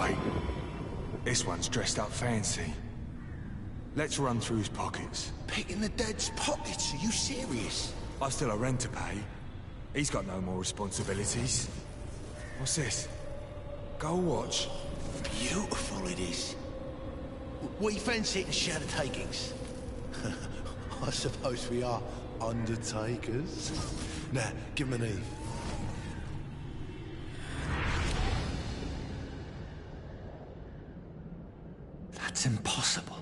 Wait. This one's dressed up fancy. Let's run through his pockets. Picking the dead's pockets? Are you serious? I've still a rent to pay. He's got no more responsibilities. What's this? Gold watch. Beautiful it is. We fancy it and share the takings. I suppose we are undertakers. Now, give him an Eve. That's impossible.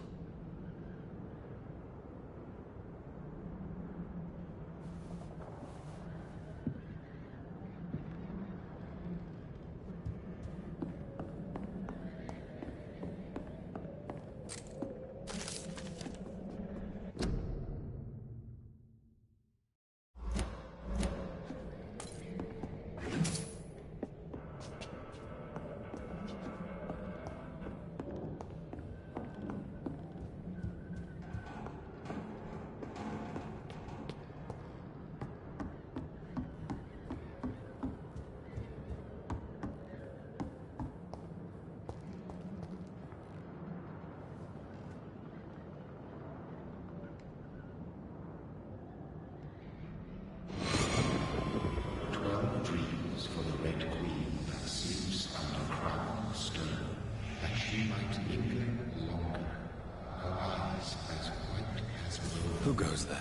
Who goes there?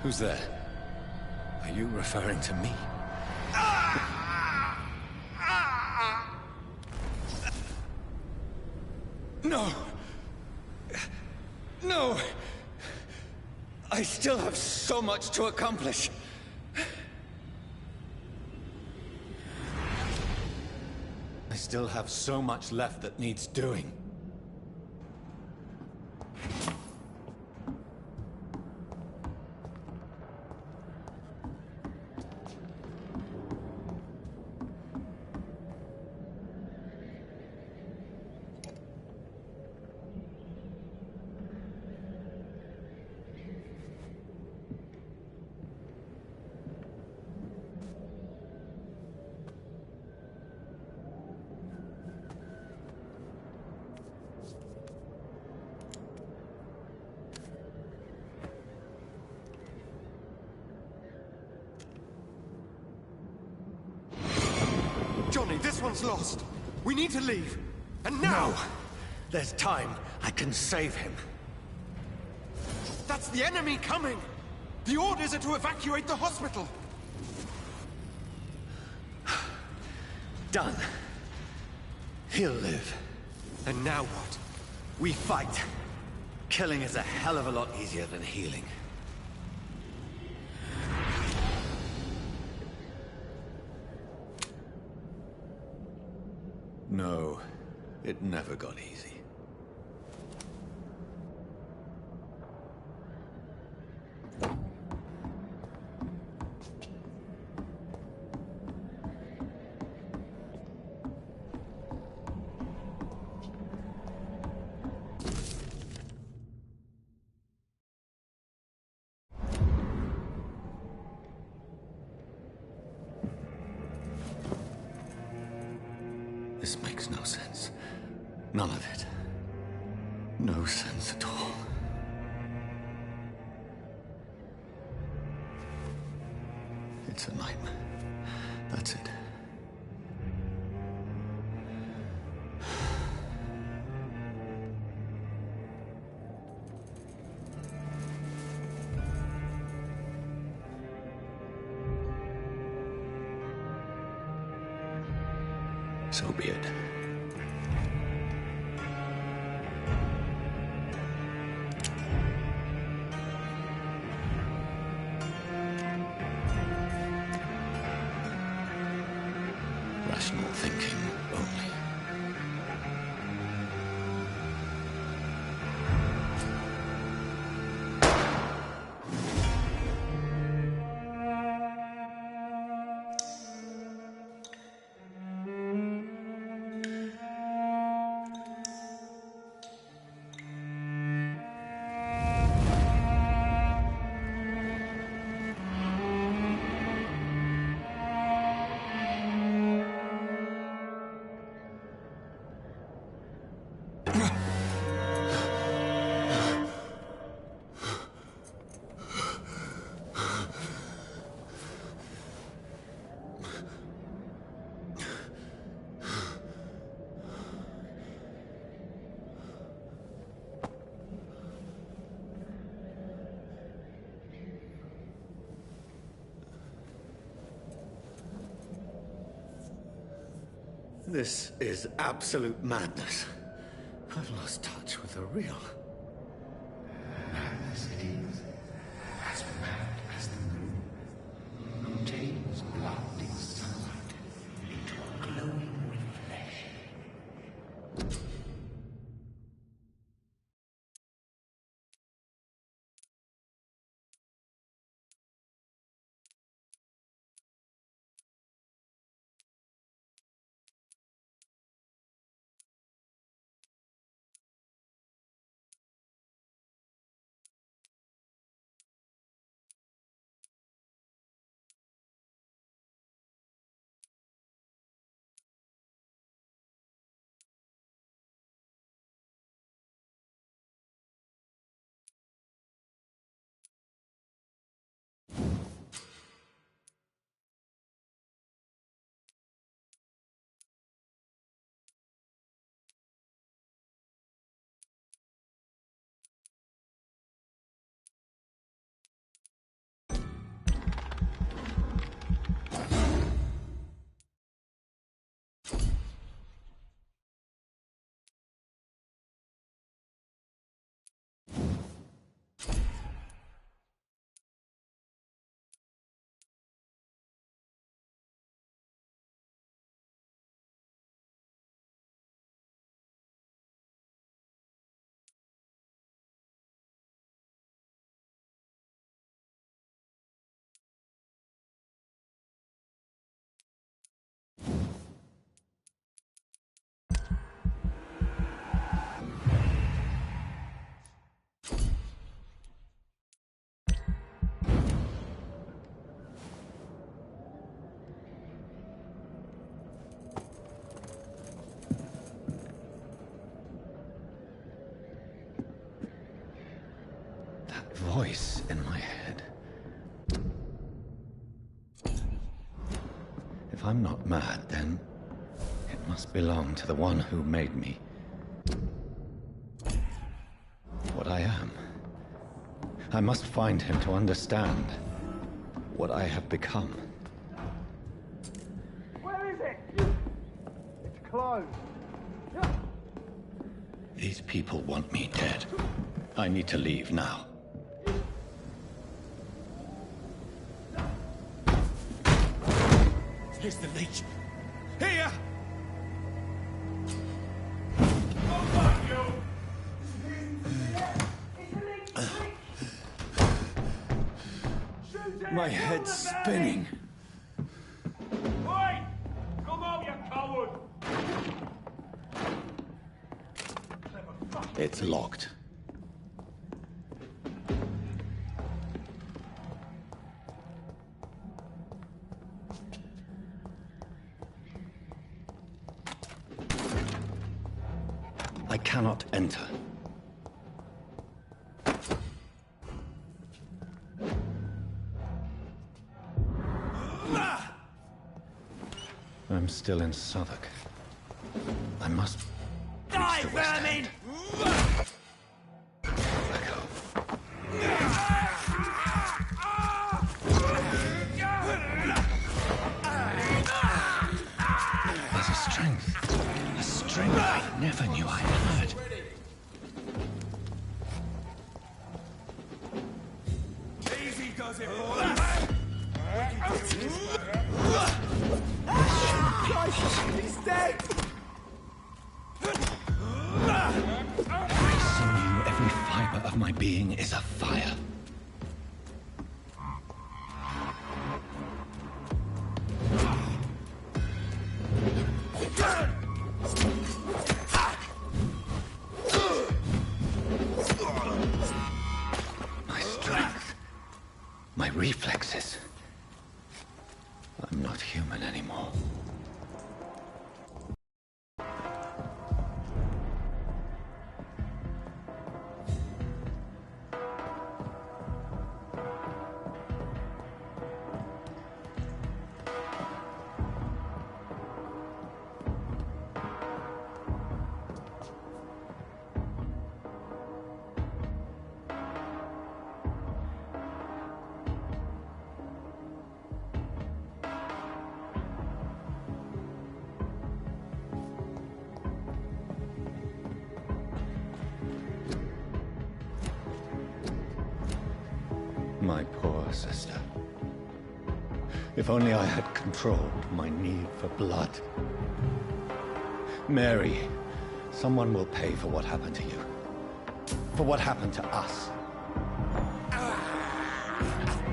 Who's there? Are you referring to me? No! No! I still have so much to accomplish. I still have so much left that needs doing. Johnny, this one's lost. We need to leave. And now! No! There's time. I can save him. That's the enemy coming! The orders are to evacuate the hospital! Done. He'll live. And now what? We fight. Killing is a hell of a lot easier than healing. No, it never got easy. This makes no sense. None of it. No sense at all. It's a nightmare. That's it. So be it. Rational thinking only. This is absolute madness. I've lost touch with the real. Madness it is, as mad as the moon, who takes blinding sunlight into a glowing reflection. Voice in my head. If I'm not mad, then it must belong to the one who made me. What I am. I must find him to understand what I have become. Where is it? It's closed. These people want me dead. I need to leave now. Here's the leech. Here! My head's spinning. Oi! Come on, you coward! It's locked. I cannot enter. I'm still in Southwark. I must Die, reach the West vermin! End. Echo. There's a strength I never knew I had. Easy does it, boy. He's dead! Every sinew, every fiber of my being is afire. My strength, my reflexes. I'm not human anymore. My poor sister. If only I had controlled my need for blood. Mary, someone will pay for what happened to you. For what happened to us.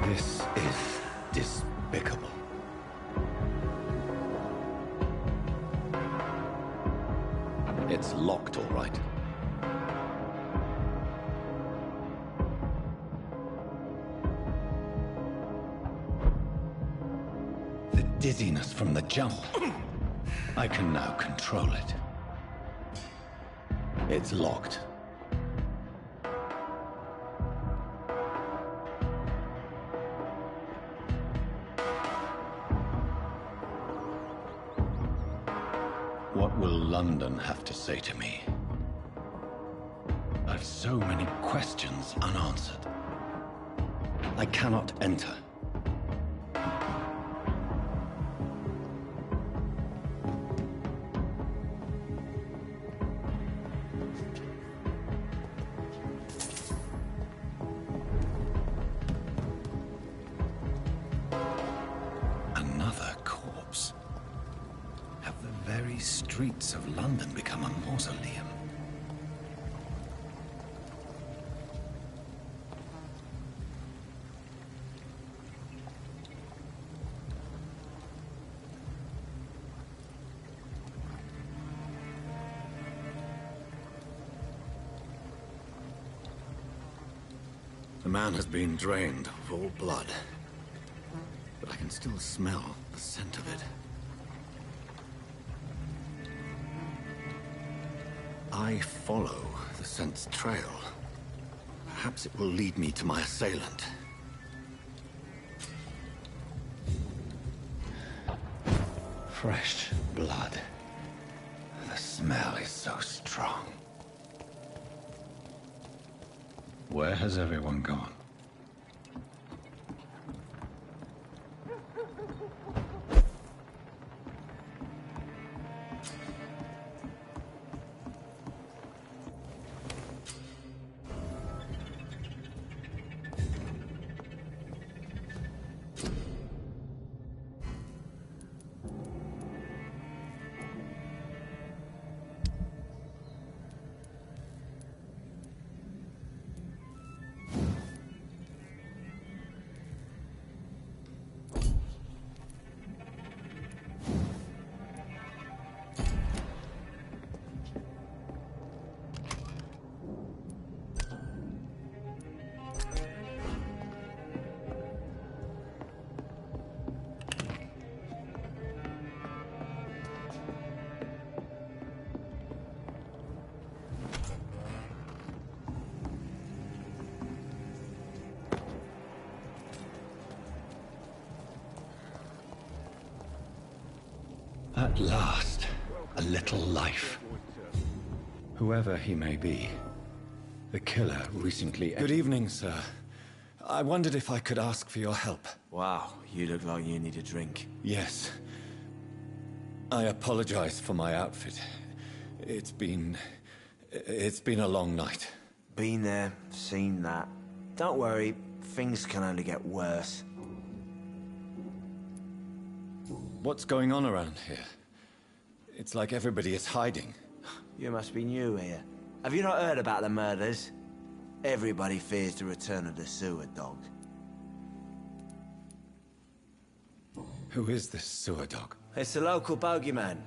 This is despicable. It's locked, all right. The dizziness from the jump. I can now control it. It's locked. What will London have to say to me? I've so many questions unanswered. I cannot enter. Another corpse. Have the very streets of London become a mausoleum? The man has been drained of all blood, but I can still smell the scent of it. I follow the scent's trail. Perhaps it will lead me to my assailant. Fresh blood. The smell is so strong. Where has everyone gone? At last, a little life. Whoever he may be, the killer recently... Good evening, sir. I wondered if I could ask for your help. Wow, you look like you need a drink. Yes. I apologize for my outfit. It's been a long night. Been there, seen that. Don't worry, things can only get worse. What's going on around here? It's like everybody is hiding. You must be new here. Have you not heard about the murders? Everybody fears the return of the sewer dog. Who is this sewer dog? It's the local bogeyman.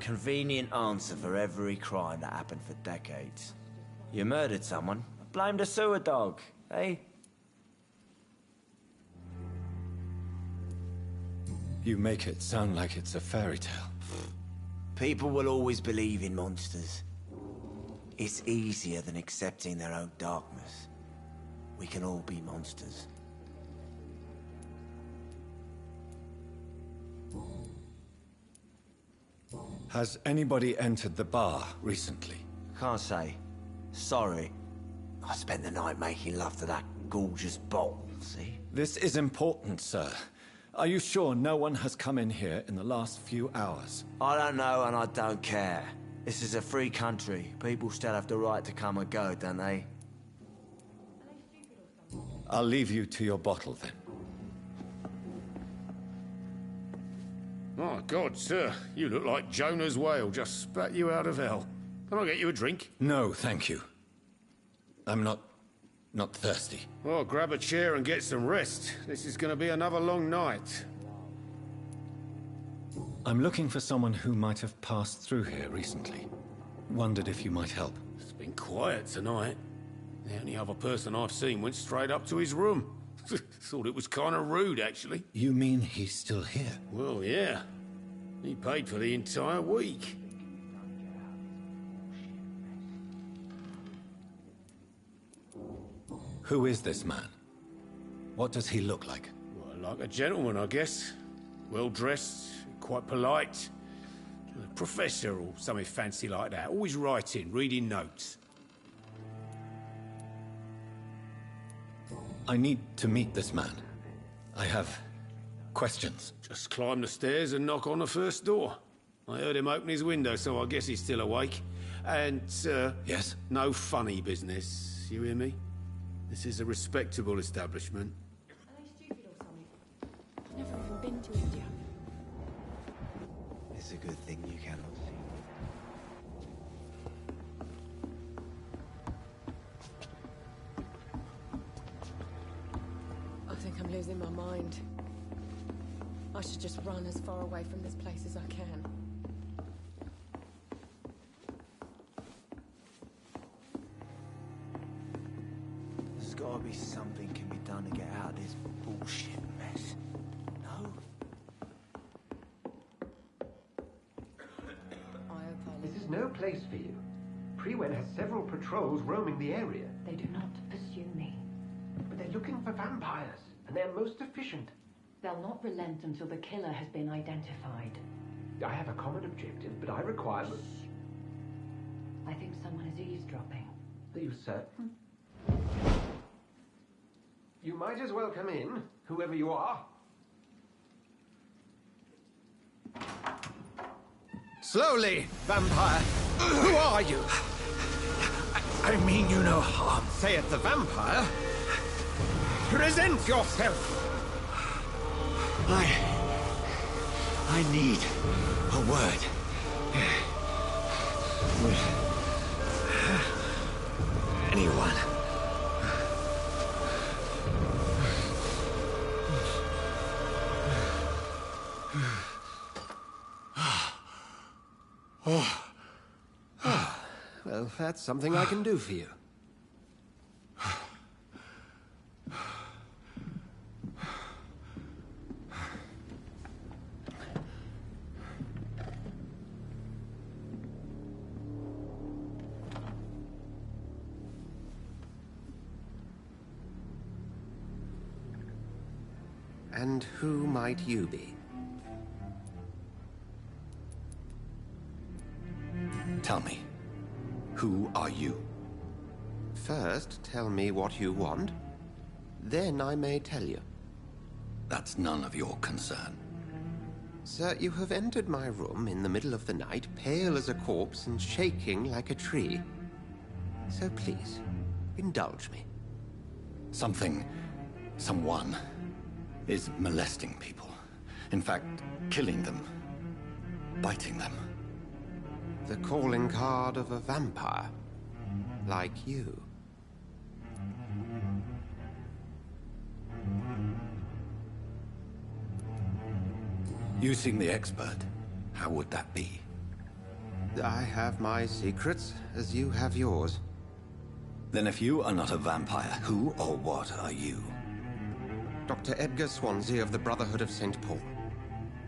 Convenient answer for every crime that happened for decades. You murdered someone, blame the sewer dog, eh? You make it sound like it's a fairy tale. People will always believe in monsters. It's easier than accepting their own darkness. We can all be monsters. Has anybody entered the bar recently? Can't say. Sorry. I spent the night making love to that gorgeous bottle, see? This is important, sir. Are you sure no one has come in here in the last few hours? I don't know and I don't care. This is a free country. People still have the right to come and go, don't they? I'll leave you to your bottle, then. My God, sir, you look like Jonah's whale just spat you out of hell. Can I get you a drink? No, thank you. I'm not thirsty. Well, grab a chair and get some rest. This is going to be another long night. I'm looking for someone who might have passed through here recently. Wondered if you might help. It's been quiet tonight. The only other person I've seen went straight up to his room. Thought it was kind of rude, actually. You mean he's still here? Well, yeah. He paid for the entire week. Who is this man? What does he look like? Well, like a gentleman, I guess. Well-dressed, quite polite. A professor or something fancy like that. Always writing, reading notes. I need to meet this man. I have questions. Just climb the stairs and knock on the first door. I heard him open his window, so I guess he's still awake. And, Yes? no funny business. You hear me? This is a respectable establishment. Are they stupid or something? I've never even been to India. It's a good thing you cannot see. I think I'm losing my mind. I should just run as far away from this place as I can. There's gotta be something can be done to get out of this bullshit mess. No? I hope I This live. is no place for you. Priwen has several patrols roaming the area, They do not pursue me. but they're looking for vampires, and they're most efficient. They'll not relent until the killer has been identified. I have a common objective, but I require... I think someone is eavesdropping. Are you certain? You might as well come in, whoever you are. Slowly, vampire. Who are you? I mean you no harm. Say it, the vampire. Present yourself. I need a word. With anyone. Well, that's something I can do for you. And who might you be? Tell me, who are you? First, tell me what you want. Then I may tell you. That's none of your concern. Sir, you have entered my room in the middle of the night, pale as a corpse and shaking like a tree. So please, indulge me. Someone is molesting people. In fact, killing them. Biting them. The calling card of a vampire. Like you. You seem the expert. How would that be? I have my secrets, as you have yours. Then if you are not a vampire, who or what are you? Dr. Edgar Swansea of the Brotherhood of St. Paul.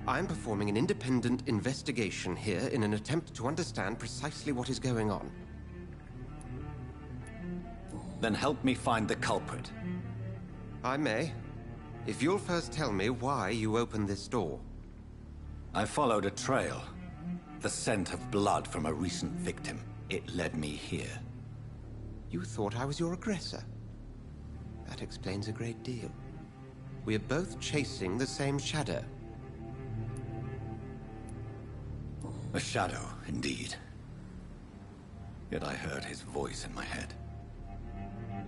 I am performing an independent investigation here in an attempt to understand precisely what is going on. Then help me find the culprit. I may, if you'll first tell me why you opened this door. I followed a trail. The scent of blood from a recent victim. It led me here. You thought I was your aggressor. That explains a great deal. We are both chasing the same shadow. A shadow, indeed. Yet I heard his voice in my head.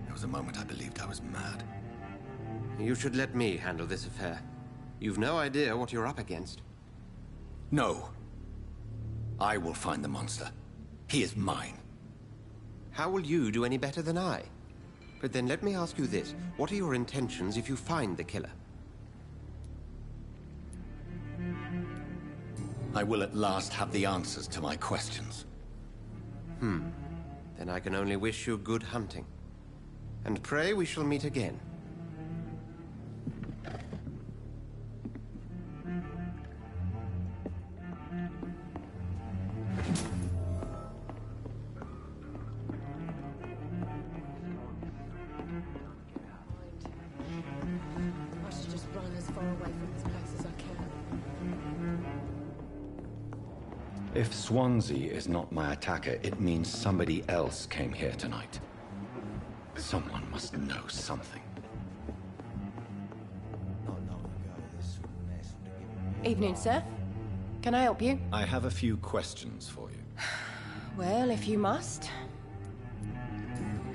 There was a moment I believed I was mad. You should let me handle this affair. You've no idea what you're up against. No. I will find the monster. He is mine. How will you do any better than I? But then let me ask you this. What are your intentions if you find the killer? I will at last have the answers to my questions. Then I can only wish you good hunting. And pray we shall meet again. I should just run as far away from this place as I can. If Swansea is not my attacker, it means somebody else came here tonight. Someone must know something. Evening, sir. Can I help you? I have a few questions for you. Well, if you must.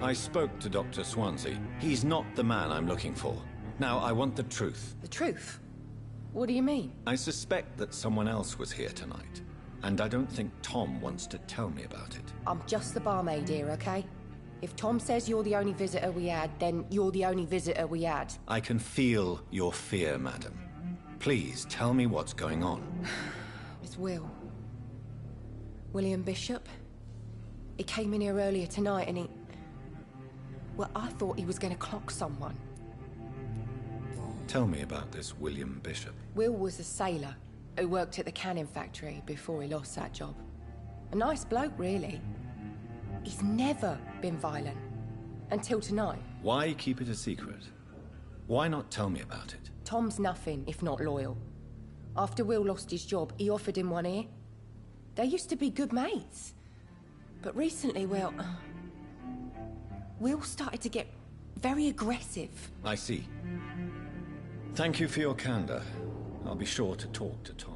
I spoke to Dr. Swansea. He's not the man I'm looking for. Now, I want the truth. The truth? What do you mean? I suspect that someone else was here tonight. And I don't think Tom wants to tell me about it. I'm just the barmaid here, okay? If Tom says you're the only visitor we had, then you're the only visitor we had. I can feel your fear, madam. Please, tell me what's going on. It's Will. William Bishop. He came in here earlier tonight and he... Well, I thought he was going to clock someone. Tell me about this William Bishop. Will was a sailor who worked at the cannon factory before he lost that job. A nice bloke, really. He's never been violent. Until tonight. Why keep it a secret? Why not tell me about it? Tom's nothing if not loyal. After Will lost his job, he offered him one ear. They used to be good mates. But recently, well... Will started to get very aggressive. I see. Thank you for your candor. I'll be sure to talk to Tom.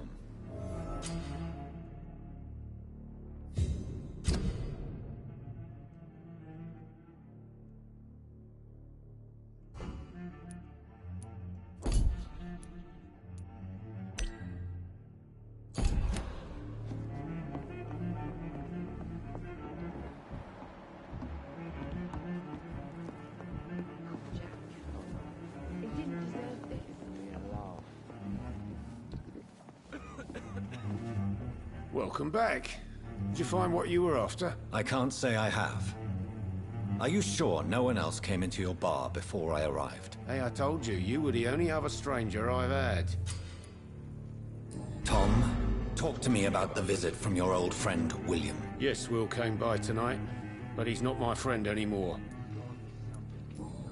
Welcome back. Did you find what you were after? I can't say I have. Are you sure no one else came into your bar before I arrived? Hey, I told you, you were the only other stranger I've had. Tom, talk to me about the visit from your old friend, William. Yes, Will came by tonight, but he's not my friend anymore.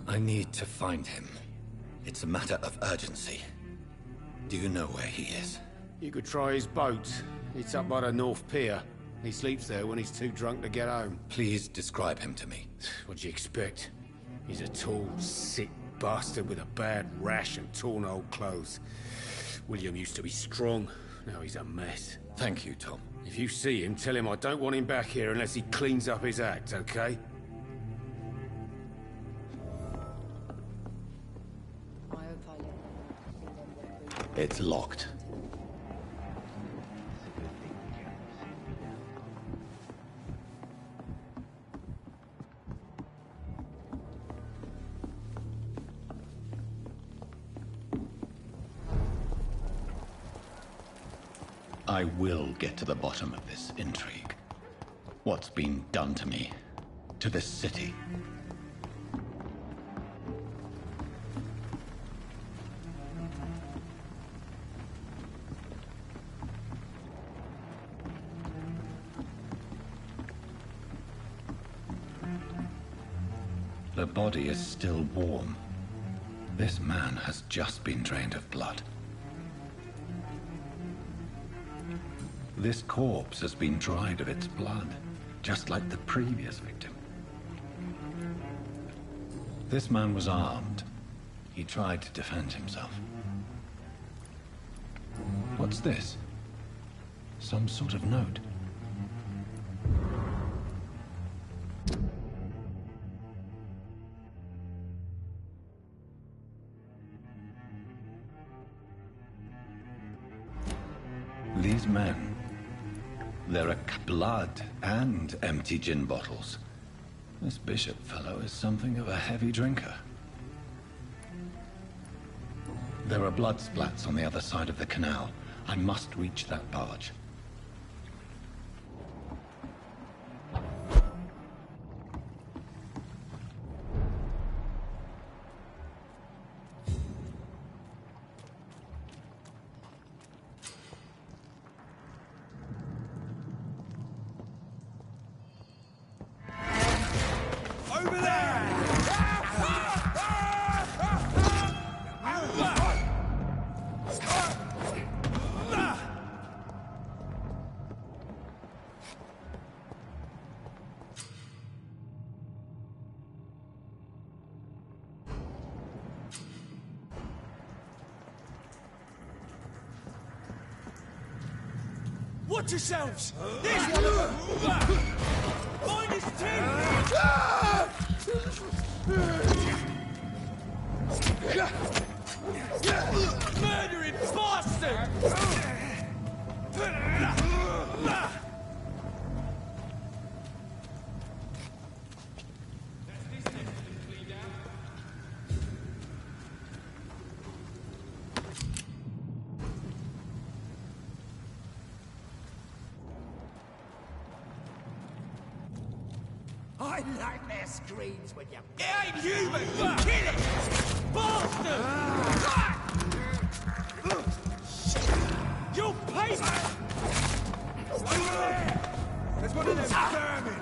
I need to find him. It's a matter of urgency. Do you know where he is? You could try his boat. It's up by the North Pier. He sleeps there when he's too drunk to get home. Please describe him to me. What'd you expect? He's a tall, sick bastard with a bad rash and torn old clothes. William used to be strong. Now he's a mess. Thank you, Tom. If you see him, tell him I don't want him back here unless he cleans up his act, okay? It's locked. I will get to the bottom of this intrigue. What's been done to me, to this city. The body is still warm. This man has just been drained of blood. This corpse has been dried of its blood, just like the previous victim. This man was armed. He tried to defend himself. What's this? Some sort of note. These men, there are blood and empty gin bottles. This Bishop fellow is something of a heavy drinker. There are blood splats on the other side of the canal. I must reach that barge. Watch yourselves! There's one of them! Find his team! Murdering bastard! I like their screams when you... It ain't human! Kill it! Bastard! You'll pay me! Over there! There's one of them vermin!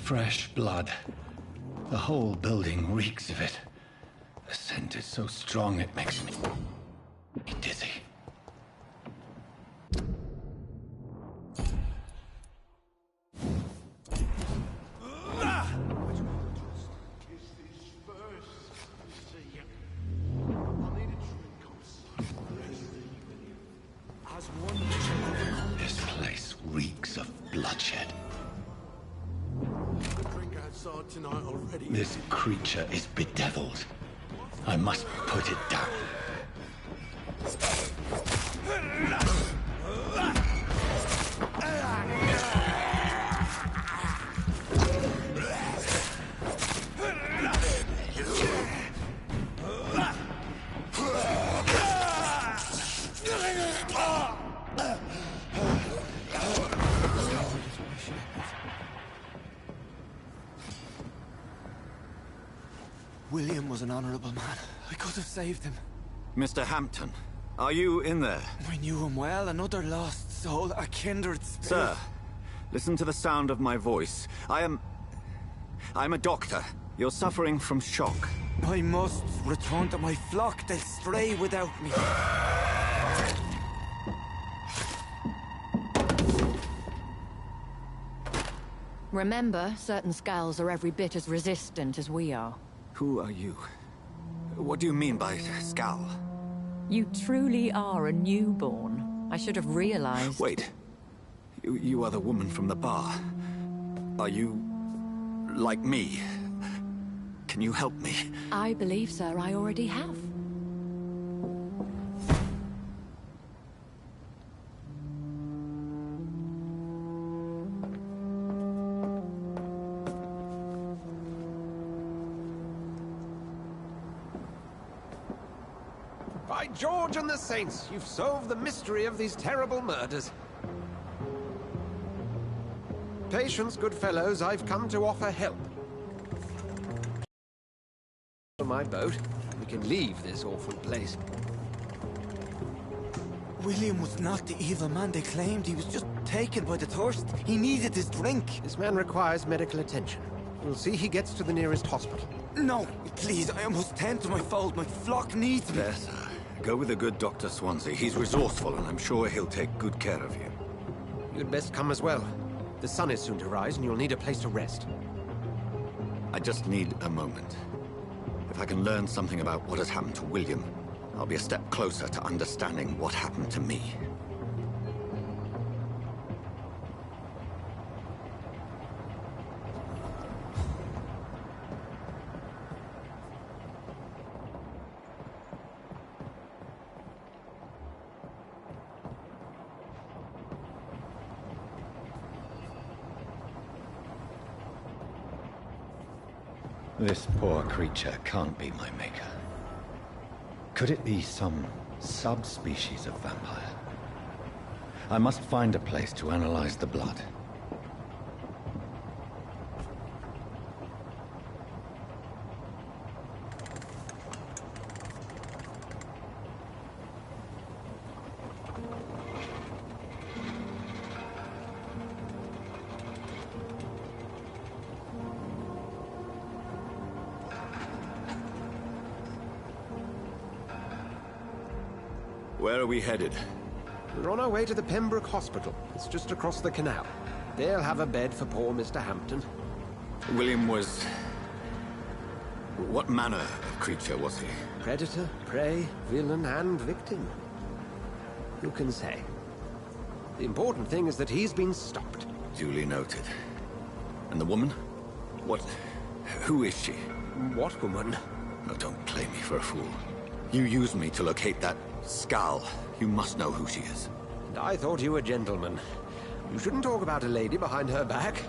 Fresh blood. The whole building reeks of it. The scent is so strong it makes me dizzy. This place reeks of bloodshed. Tonight already. This creature is bedeviled. I must put it down. William was an honorable man. I could have saved him. Mr. Hampton, are you in there? I knew him well, another lost soul, a kindred spirit. Sir, listen to the sound of my voice. I'm a doctor. You're suffering from shock. I must return to my flock. They'll stray without me. Remember, certain skulls are every bit as resistant as we are. Who are you? What do you mean by Skal? You truly are a newborn. I should have realized. Wait. You are the woman from the bar. Are you... like me? Can you help me? I believe, sir, I already have. By George and the Saints, you've solved the mystery of these terrible murders. Patience, good fellows, I've come to offer help. On my boat, we can leave this awful place. William was not the evil man they claimed. He was just taken by the thirst. He needed his drink. This man requires medical attention. We'll see he gets to the nearest hospital. No, please, I must tend to my fold. My flock needs me. Yes, sir. Go with the good Dr. Swansea. He's resourceful, and I'm sure he'll take good care of you. You'd best come as well. The sun is soon to rise, and you'll need a place to rest. I just need a moment. If I can learn something about what has happened to William, I'll be a step closer to understanding what happened to me. This poor creature can't be my maker. Could it be some subspecies of vampire? I must find a place to analyze the blood. Where are we headed? We're on our way to the Pembroke Hospital. It's just across the canal. They'll have a bed for poor Mr. Hampton. William was... what manner of creature was he? Predator, prey, villain, and victim. Who can say? The important thing is that he's been stopped. Duly noted. And the woman? What... who is she? What woman? Oh, don't play me for a fool. You used me to locate that Skal. You must know who she is. And I thought you a gentleman. You shouldn't talk about a lady behind her back,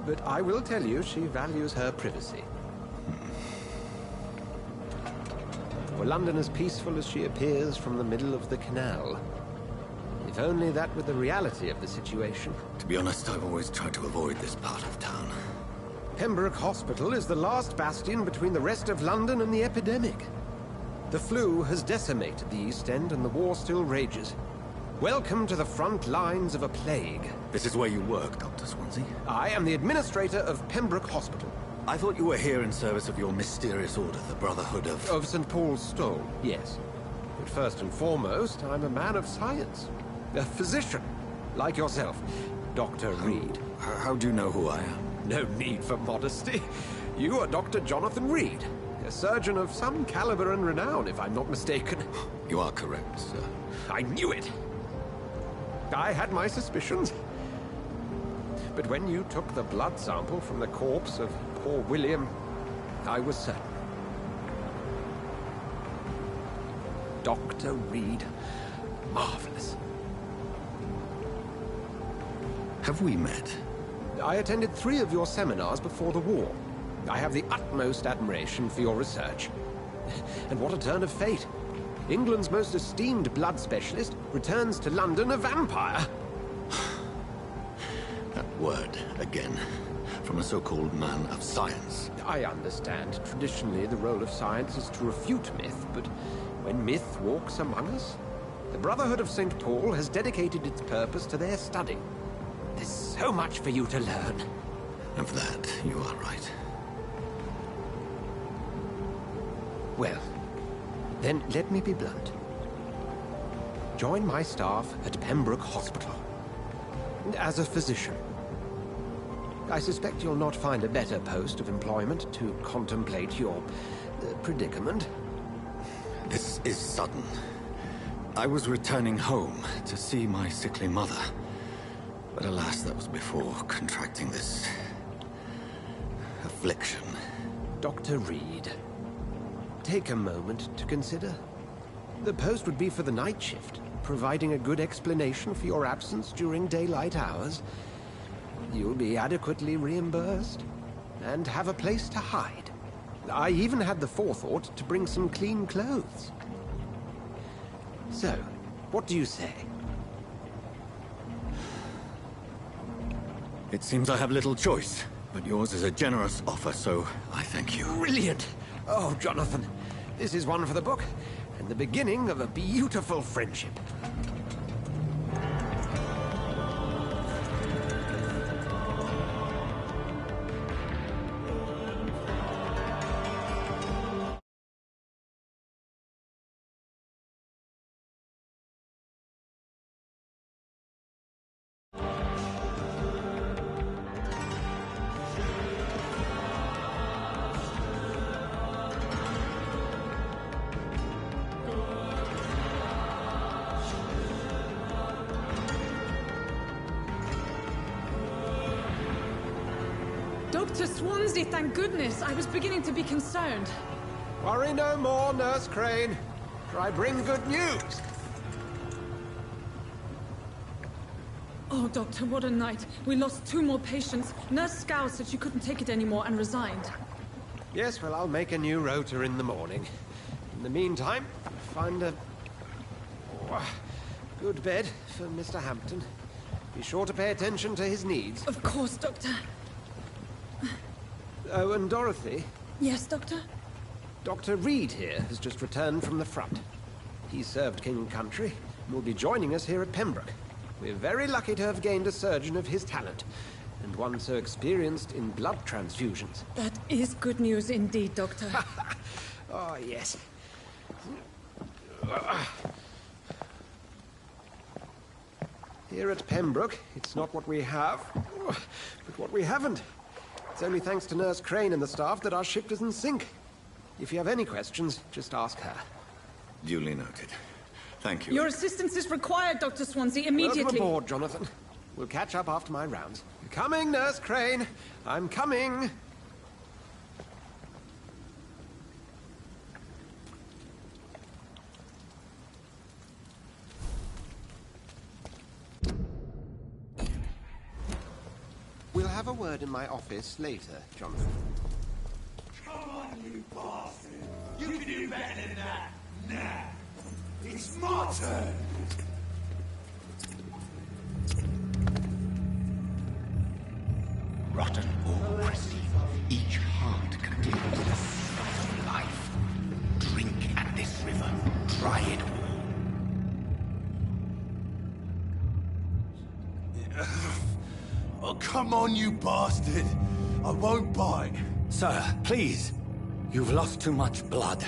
but I will tell you she values her privacy. Were London as peaceful as she appears from the middle of the canal? If only that were the reality of the situation. To be honest, I've always tried to avoid this part of town. Pembroke Hospital is the last bastion between the rest of London and the epidemic. The flu has decimated the East End and the war still rages. Welcome to the front lines of a plague. This is where you work, Dr. Swansea? I am the administrator of Pembroke Hospital. I thought you were here in service of your mysterious order, the Brotherhood of... Of St. Paul's Stole, yes. But first and foremost, I'm a man of science. A physician, like yourself, Dr. Reed. How do you know who I am? No need for modesty. You are Dr. Jonathan Reed. A surgeon of some caliber and renown, if I'm not mistaken. You are correct, sir. I knew it! I had my suspicions. But when you took the blood sample from the corpse of poor William, I was certain. Dr. Reed. Marvelous. Have we met? I attended 3 of your seminars before the war. I have the utmost admiration for your research. And what a turn of fate. England's most esteemed blood specialist returns to London a vampire. That word, again, from a so-called man of science. I understand. Traditionally, the role of science is to refute myth, but when myth walks among us, the Brotherhood of St. Paul has dedicated its purpose to their study. There's so much for you to learn. And for that, you are right. Well, then let me be blunt. Join my staff at Pembroke Hospital. As a physician. I suspect you'll not find a better post of employment to contemplate your predicament. This is sudden. I was returning home to see my sickly mother. But alas, that was before contracting this... affliction. Dr. Reed, take a moment to consider. The post would be for the night shift, providing a good explanation for your absence during daylight hours. You'll be adequately reimbursed, and have a place to hide. I even had the forethought to bring some clean clothes. So, what do you say? It seems I have little choice, but yours is a generous offer, so I thank you. Brilliant! Oh, Jonathan, this is one for the book, and the beginning of a beautiful friendship. Dr. Swansea, thank goodness. I was beginning to be concerned. Worry no more, Nurse Crane, for I bring good news. Oh, Doctor, what a night. We lost 2 more patients. Nurse Scow said she couldn't take it anymore and resigned. Yes, well, I'll make a new rota in the morning. In the meantime, find a good bed for Mr. Hampton. Be sure to pay attention to his needs. Of course, Doctor. Oh, and Dorothy? Yes, Doctor? Dr. Reed here has just returned from the front. He served King and Country and will be joining us here at Pembroke. We're very lucky to have gained a surgeon of his talent, and one so experienced in blood transfusions. That is good news indeed, Doctor. Oh, yes. Here at Pembroke, it's not what we have, but what we haven't. It's only thanks to Nurse Crane and the staff that our ship doesn't sink. If you have any questions, just ask her. Duly noted. Thank you. Your assistance is required, Dr. Swansea, immediately. Welcome aboard, Jonathan. We'll catch up after my rounds. Coming, Nurse Crane. I'm coming. We'll have a word in my office later, Jonathan. Come on, you bastard! You can do better than that! Nah! It's my turn! Rotten or oppressive, each heart contains the soul of life. Drink at this river, try it all. Oh, come on, you bastard! I won't bite. Sir, please. You've lost too much blood.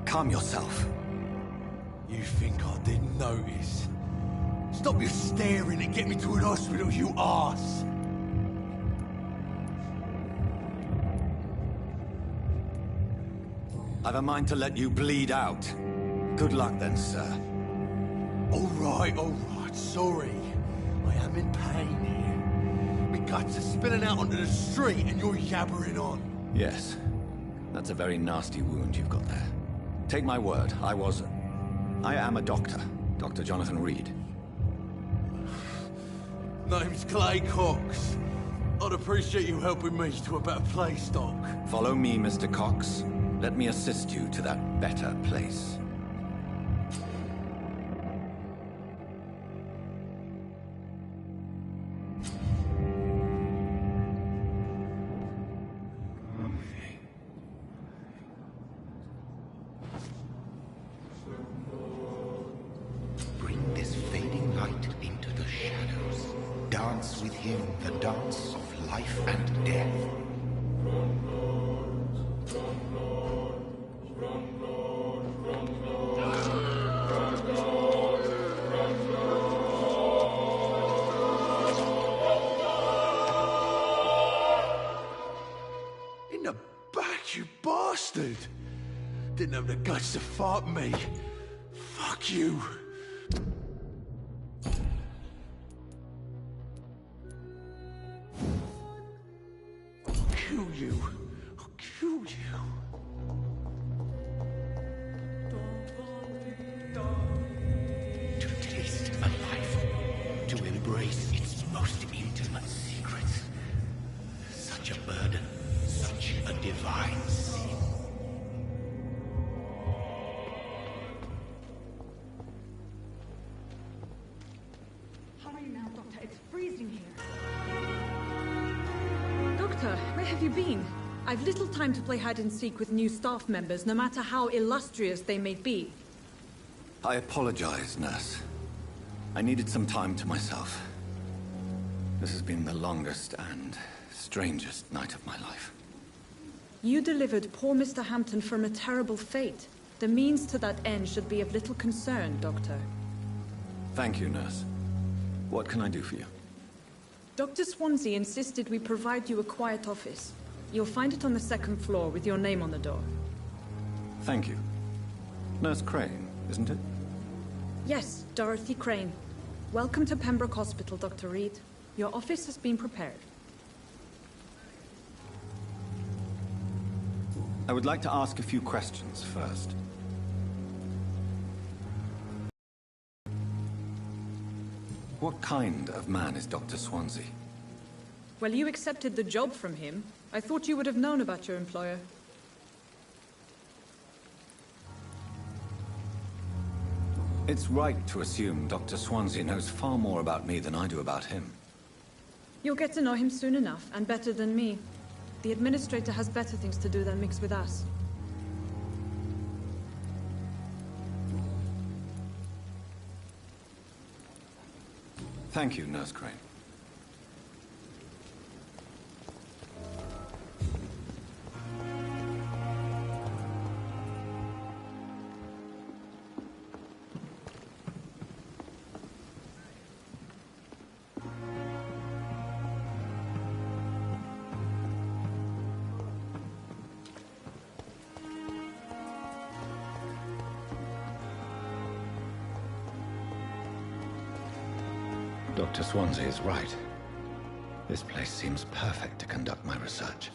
Calm yourself. You think I didn't notice? Stop your staring and get me to an hospital, you arse! I've a mind to let you bleed out. Good luck then, sir. All right, sorry. I am in pain here. My guts are spilling out onto the street and you're yabbering on. Yes. That's a very nasty wound you've got there. Take my word, I am a doctor. Dr. Jonathan Reed. Name's Clay Cox. I'd appreciate you helping me to a better place, Doc. Follow me, Mr. Cox. Let me assist you to that better place. Bring this fading light into the shadows. Dance with him the dance of life and death. In the back, you bastard! Didn't have the guts to fight me. Fuck you. I'll kill you. I'll kill you. To taste a life, to embrace its most intimate secrets. Such a burden, such a divine sin. Where have you been? I've little time to play hide-and-seek with new staff members, no matter how illustrious they may be. I apologize, nurse. I needed some time to myself. This has been the longest and strangest night of my life. You delivered poor Mr. Hampton from a terrible fate. The means to that end should be of little concern, Doctor. Thank you, nurse. What can I do for you? Dr. Swansea insisted we provide you a quiet office. You'll find it on the second floor with your name on the door. Thank you. Nurse Crane, isn't it? Yes, Dorothy Crane. Welcome to Pembroke Hospital, Dr. Reed. Your office has been prepared. I would like to ask a few questions first. What kind of man is Dr. Swansea? Well, you accepted the job from him. I thought you would have known about your employer. It's right to assume Dr. Swansea knows far more about me than I do about him. You'll get to know him soon enough, and better than me. The administrator has better things to do than mix with us. Thank you, Nurse Crane. Dr. Swansea is right. This place seems perfect to conduct my research.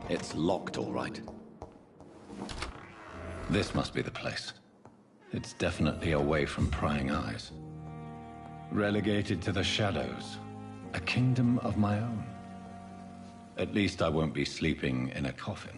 It's locked, all right. This must be the place. It's definitely away from prying eyes. Relegated to the shadows. A kingdom of my own. At least I won't be sleeping in a coffin.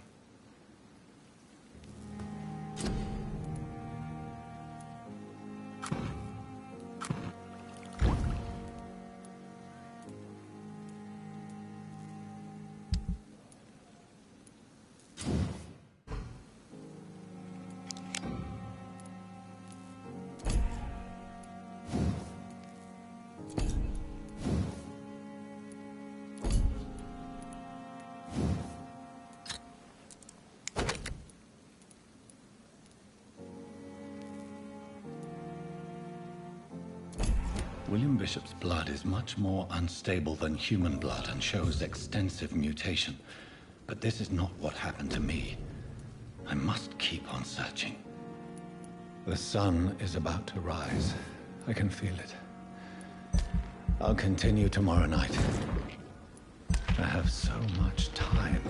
William Bishop's blood is much more unstable than human blood and shows extensive mutation. But this is not what happened to me. I must keep on searching. The sun is about to rise. I can feel it. I'll continue tomorrow night. I have so much time.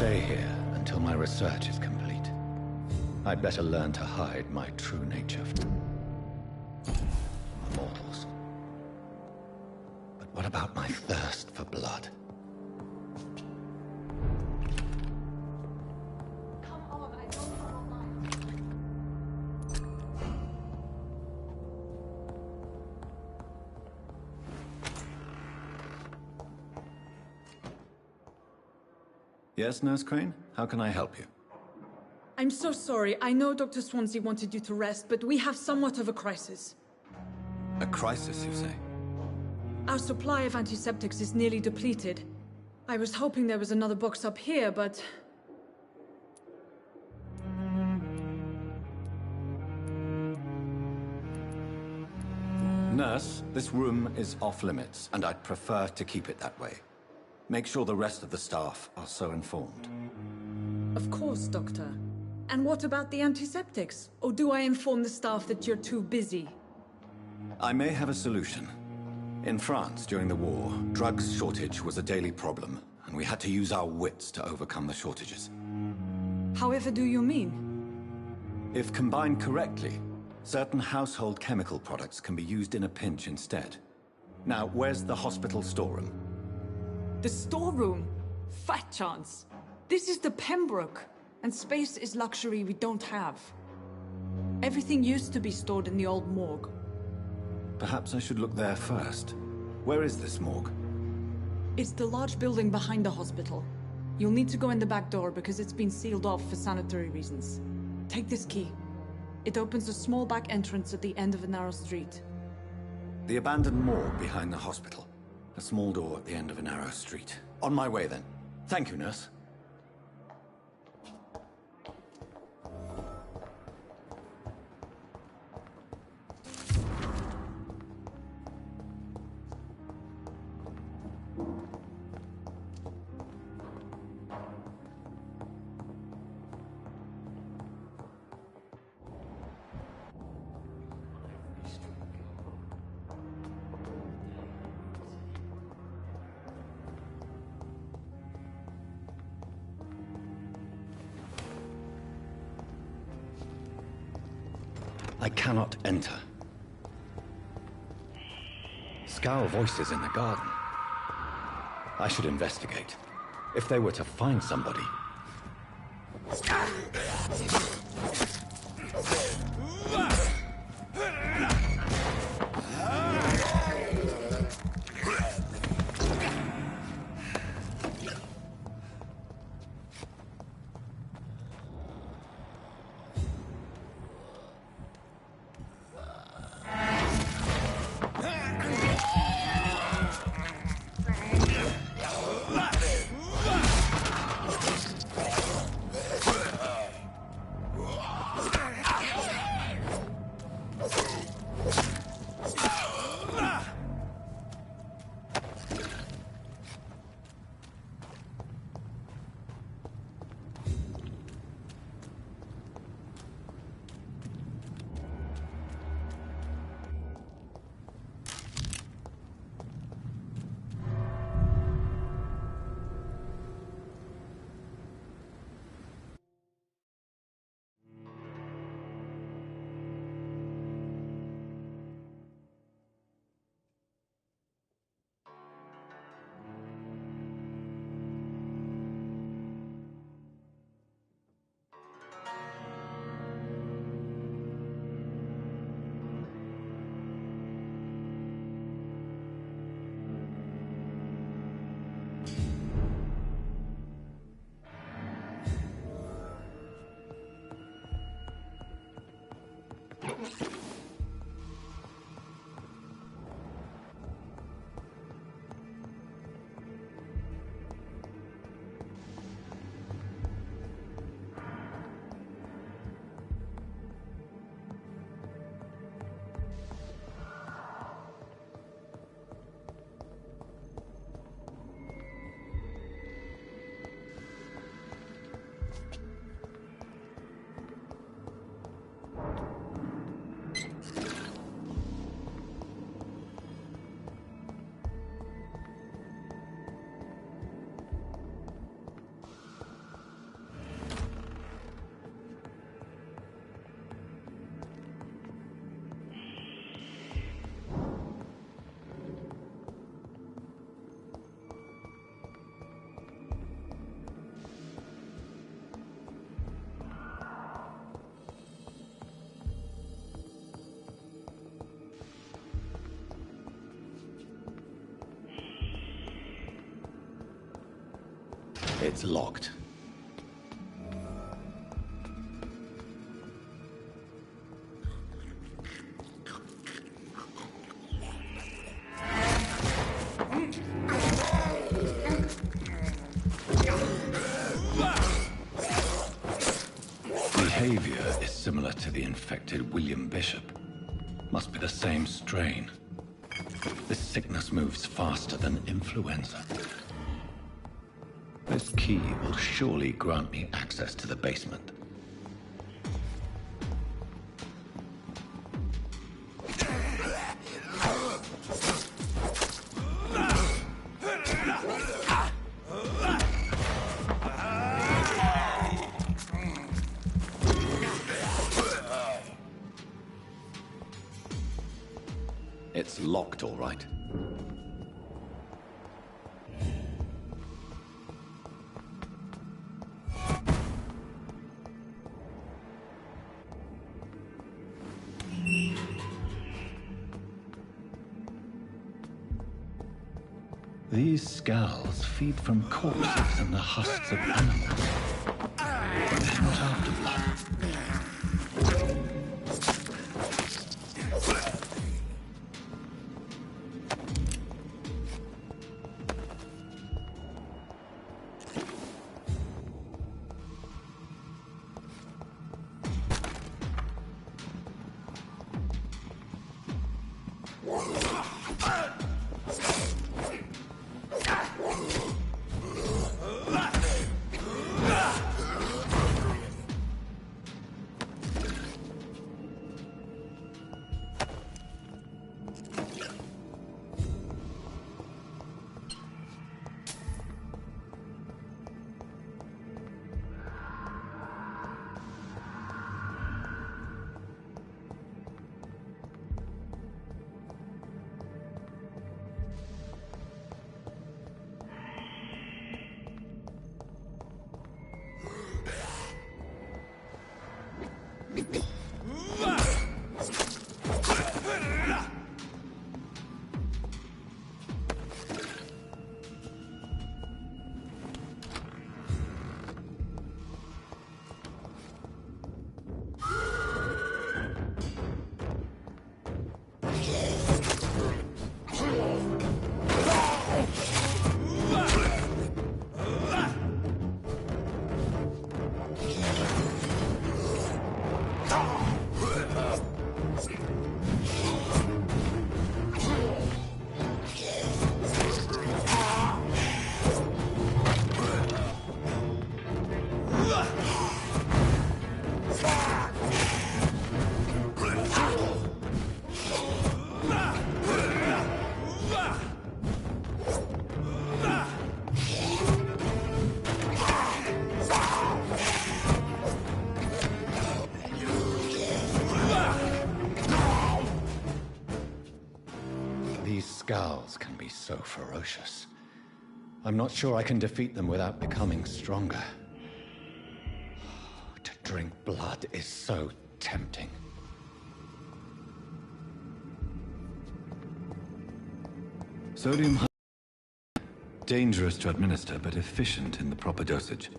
stay here until my research is complete. I'd better learn to hide my true nature from mortals. But what about my thirst for blood? Yes, Nurse Crane? How can I help you? I'm so sorry. I know Dr. Swansea wanted you to rest, but we have somewhat of a crisis. A crisis, you say? Our supply of antiseptics is nearly depleted. I was hoping there was another box up here, but... Nurse, this room is off limits, and I'd prefer to keep it that way. Make sure the rest of the staff are so informed. Of course, Doctor. And what about the antiseptics? Or do I inform the staff that you're too busy? I may have a solution. In France, during the war, drugs shortage was a daily problem, and we had to use our wits to overcome the shortages. However do you mean? If combined correctly, certain household chemical products can be used in a pinch instead. Now, where's the hospital storeroom? The storeroom? Fat chance. This is the Pembroke, and space is luxury we don't have. Everything used to be stored in the old morgue. Perhaps I should look there first. Where is this morgue? It's the large building behind the hospital. You'll need to go in the back door because it's been sealed off for sanitary reasons. Take this key. It opens a small back entrance at the end of a narrow street. The abandoned morgue behind the hospital. A small door at the end of a narrow street. On my way, then. Thank you, nurse. I cannot enter. Scowl voices in the garden. I should investigate. If they were to find somebody... It's locked. Behavior is similar to the infected William Bishop. Must be the same strain. This sickness moves faster than influenza. This key will surely grant me access to the basement. It's locked, all right. These skulls feed from corpses and the husks of animals. They're not after blood. Skulls can be so ferocious. I'm not sure I can defeat them without becoming stronger. To drink blood is so tempting. Sodium dangerous to administer, but efficient in the proper dosage.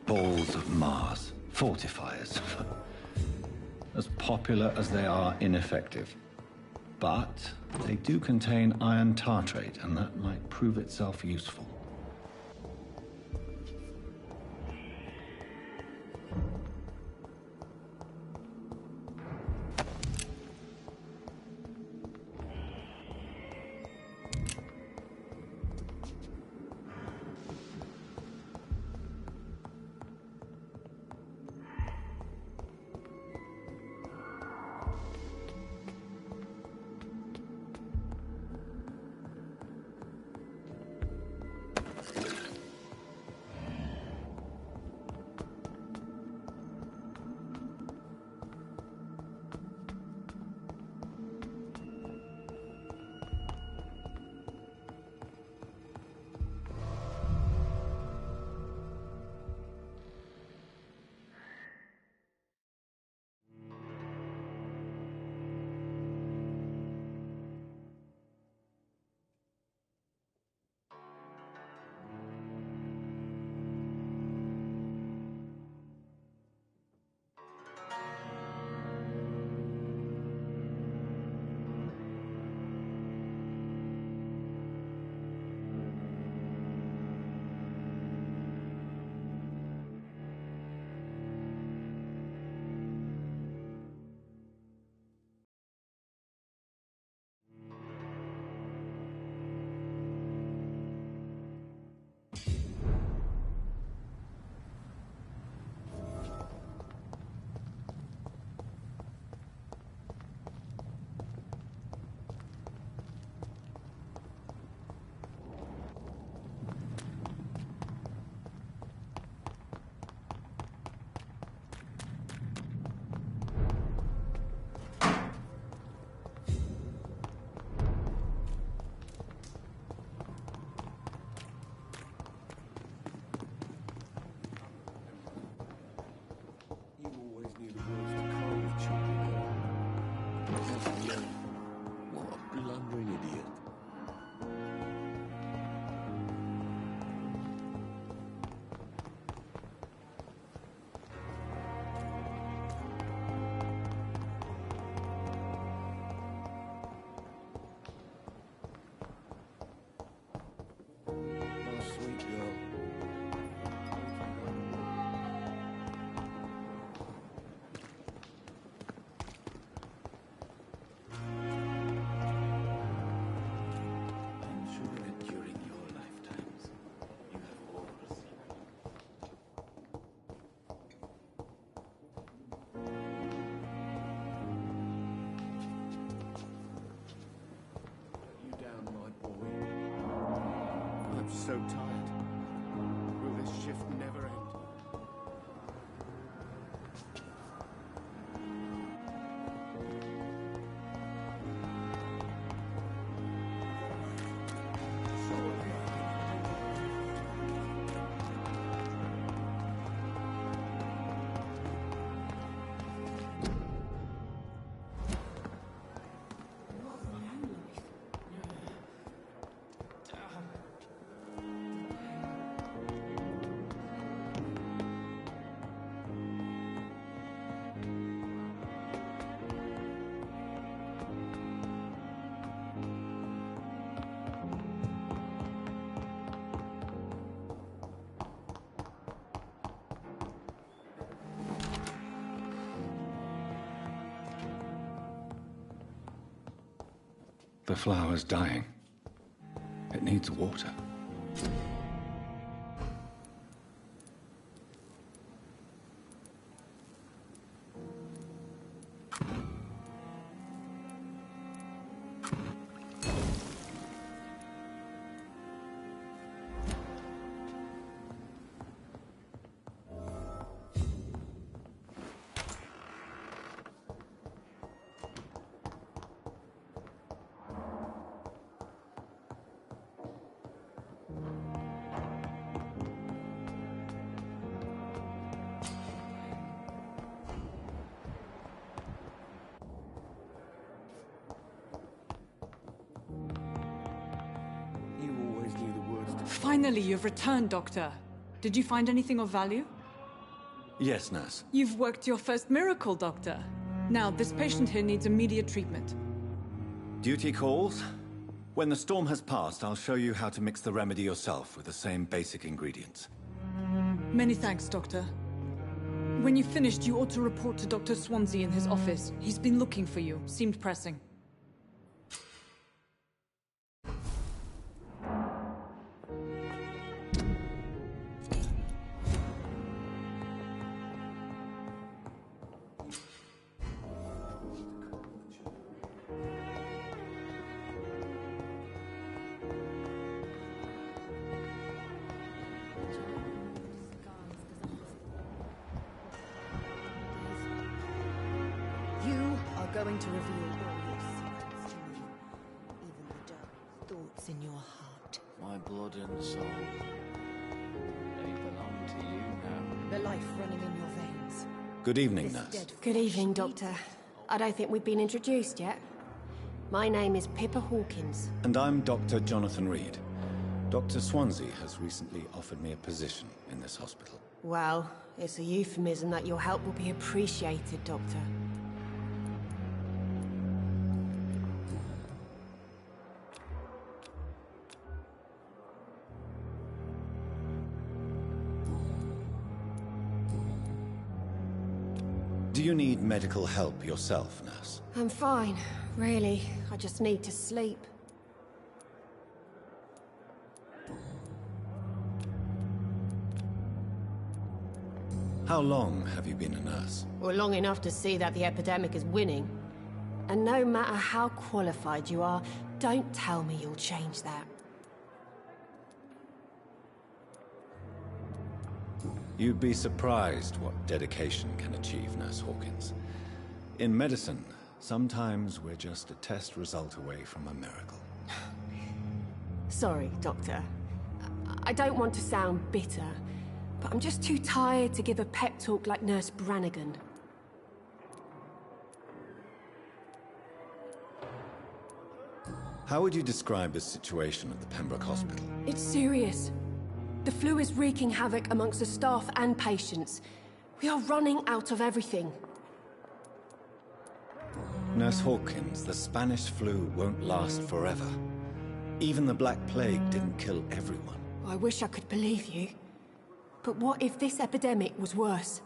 Balls of Mars. Fortifiers. as popular as they are ineffective. But they do contain iron tartrate, and that might prove itself useful. So tired. Will this shift never end? The flower's dying. It needs water. Finally, you've returned, Doctor. Did you find anything of value? Yes, nurse. You've worked your first miracle, Doctor. Now, this patient here needs immediate treatment. Duty calls. When the storm has passed, I'll show you how to mix the remedy yourself with the same basic ingredients. Many thanks, Doctor. When you've finished, you ought to report to Dr. Swansea in his office. He's been looking for you. Seemed pressing. Going to reveal all your secrets to me, even the dark thoughts in your heart. My blood and soul, they belong to you now. The life running in your veins. Good evening, nurse. Good evening, Doctor. I don't think we've been introduced yet. My name is Pippa Hawkins. And I'm Dr. Jonathan Reed. Dr. Swansea has recently offered me a position in this hospital. Well, it's a euphemism that your help will be appreciated, Doctor. Do you need medical help yourself, nurse? I'm fine, really. I just need to sleep. How long have you been a nurse? Well, long enough to see that the epidemic is winning. And no matter how qualified you are, don't tell me you'll change that. You'd be surprised what dedication can achieve, Nurse Hawkins. In medicine, sometimes we're just a test result away from a miracle. Sorry, Doctor. I don't want to sound bitter, but I'm just too tired to give a pep talk like Nurse Brannigan. How would you describe the situation at the Pembroke Hospital? It's serious. The flu is wreaking havoc amongst the staff and patients. We are running out of everything. Nurse Hawkins, the Spanish flu won't last forever. Even the Black Plague didn't kill everyone. I wish I could believe you. But what if this epidemic was worse?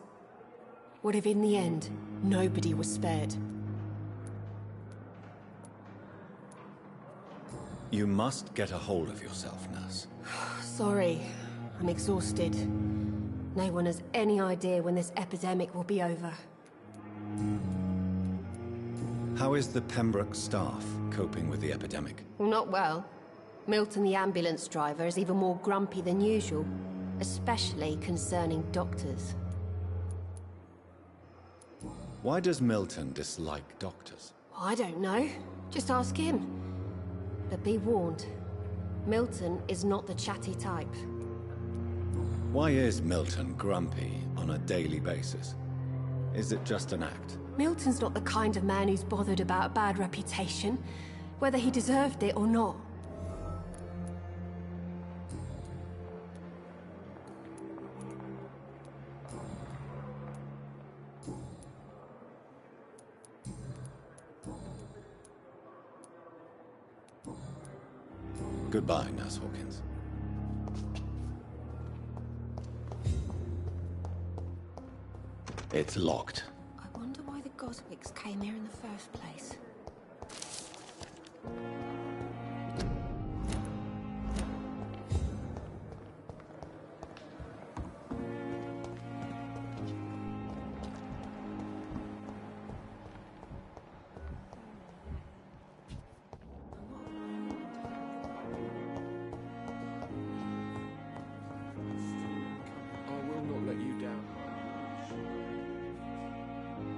What if in the end, nobody was spared? You must get a hold of yourself, nurse. Sorry, I'm exhausted. No one has any idea when this epidemic will be over. How is the Pembroke staff coping with the epidemic? Well, not well. Milton, the ambulance driver, is even more grumpy than usual, especially concerning doctors. Why does Milton dislike doctors? I don't know. Just ask him. But be warned, Milton is not the chatty type. Why is Milton grumpy on a daily basis? Is it just an act? Milton's not the kind of man who's bothered about a bad reputation, whether he deserved it or not. Goodbye, Nurse Hawkins. It's locked. I wonder why the Goswicks came here in the first place.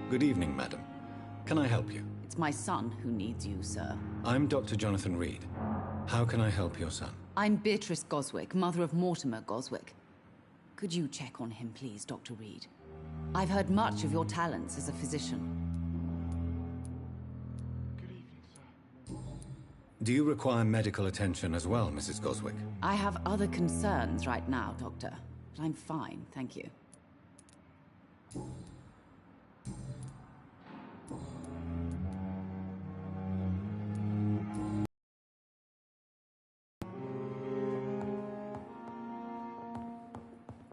Good evening, madam. Can I help you? It's my son who needs you, sir. I'm Dr. Jonathan Reed. How can I help your son? I'm Beatrice Goswick, mother of Mortimer Goswick. Could you check on him, please, Dr. Reed? I've heard much of your talents as a physician. Do you require medical attention as well, Mrs. Goswick? I have other concerns right now, Doctor. But I'm fine, thank you.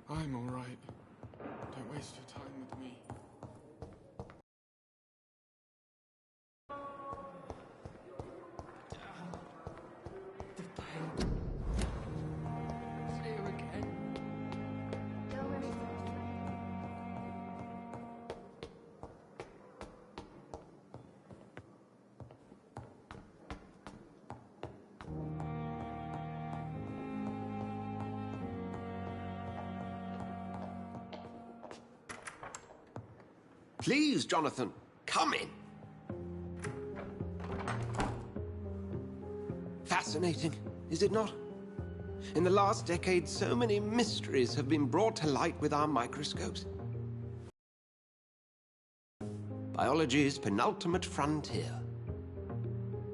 I'm all right. Don't waste your time with me. Please, Jonathan, come in. Fascinating, is it not? In the last decade, so many mysteries have been brought to light with our microscopes. Biology's penultimate frontier.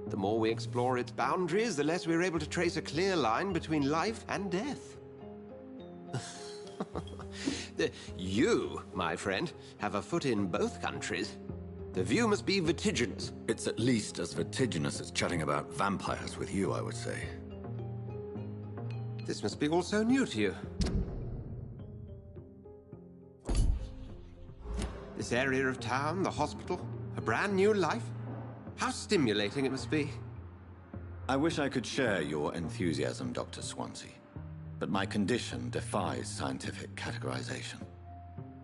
The more we explore its boundaries, the less we're able to trace a clear line between life and death. You, my friend, have a foot in both countries. The view must be vertiginous. It's at least as vertiginous as chatting about vampires with you, I would say. This must be all so new to you. This area of town, the hospital, a brand new life. How stimulating it must be. I wish I could share your enthusiasm, Dr. Swansea. But my condition defies scientific categorization.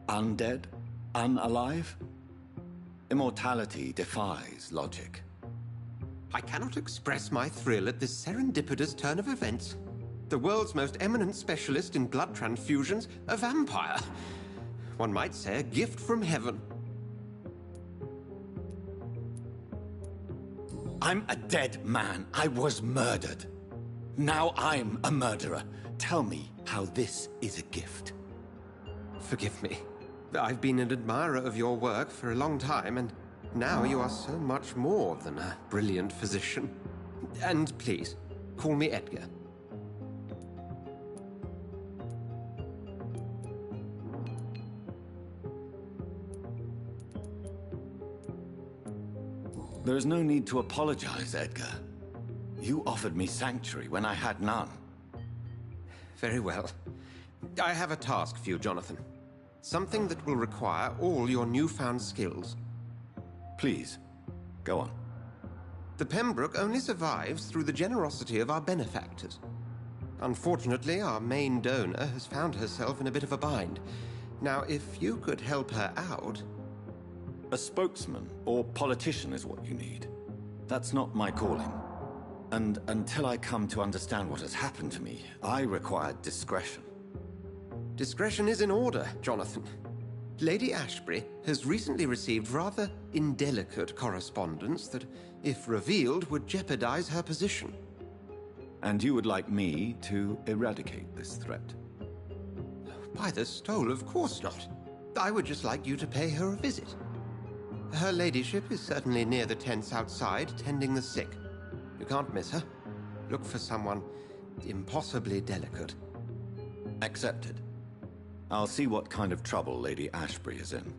Undead? Unalive? Immortality defies logic. I cannot express my thrill at this serendipitous turn of events. The world's most eminent specialist in blood transfusions, a vampire. One might say a gift from heaven. I'm a dead man. I was murdered. Now I'm a murderer. Tell me how this is a gift. Forgive me. I've been an admirer of your work for a long time, and now you are so much more than a brilliant physician. And please, call me Edgar. There is no need to apologize, Edgar. You offered me sanctuary when I had none. Very well. I have a task for you, Jonathan. Something that will require all your newfound skills. Please, go on. The Pembroke only survives through the generosity of our benefactors. Unfortunately, our main donor has found herself in a bit of a bind. Now, if you could help her out... A spokesman or politician is what you need. That's not my calling. And until I come to understand what has happened to me, I require discretion. Discretion is in order, Jonathan. Lady Ashbury has recently received rather indelicate correspondence that, if revealed, would jeopardize her position. And you would like me to eradicate this threat? By the stole, of course not. I would just like you to pay her a visit. Her ladyship is certainly near the tents outside, tending the sick. You can't miss her. Look for someone impossibly delicate. Accepted. I'll see what kind of trouble Lady Ashbury is in.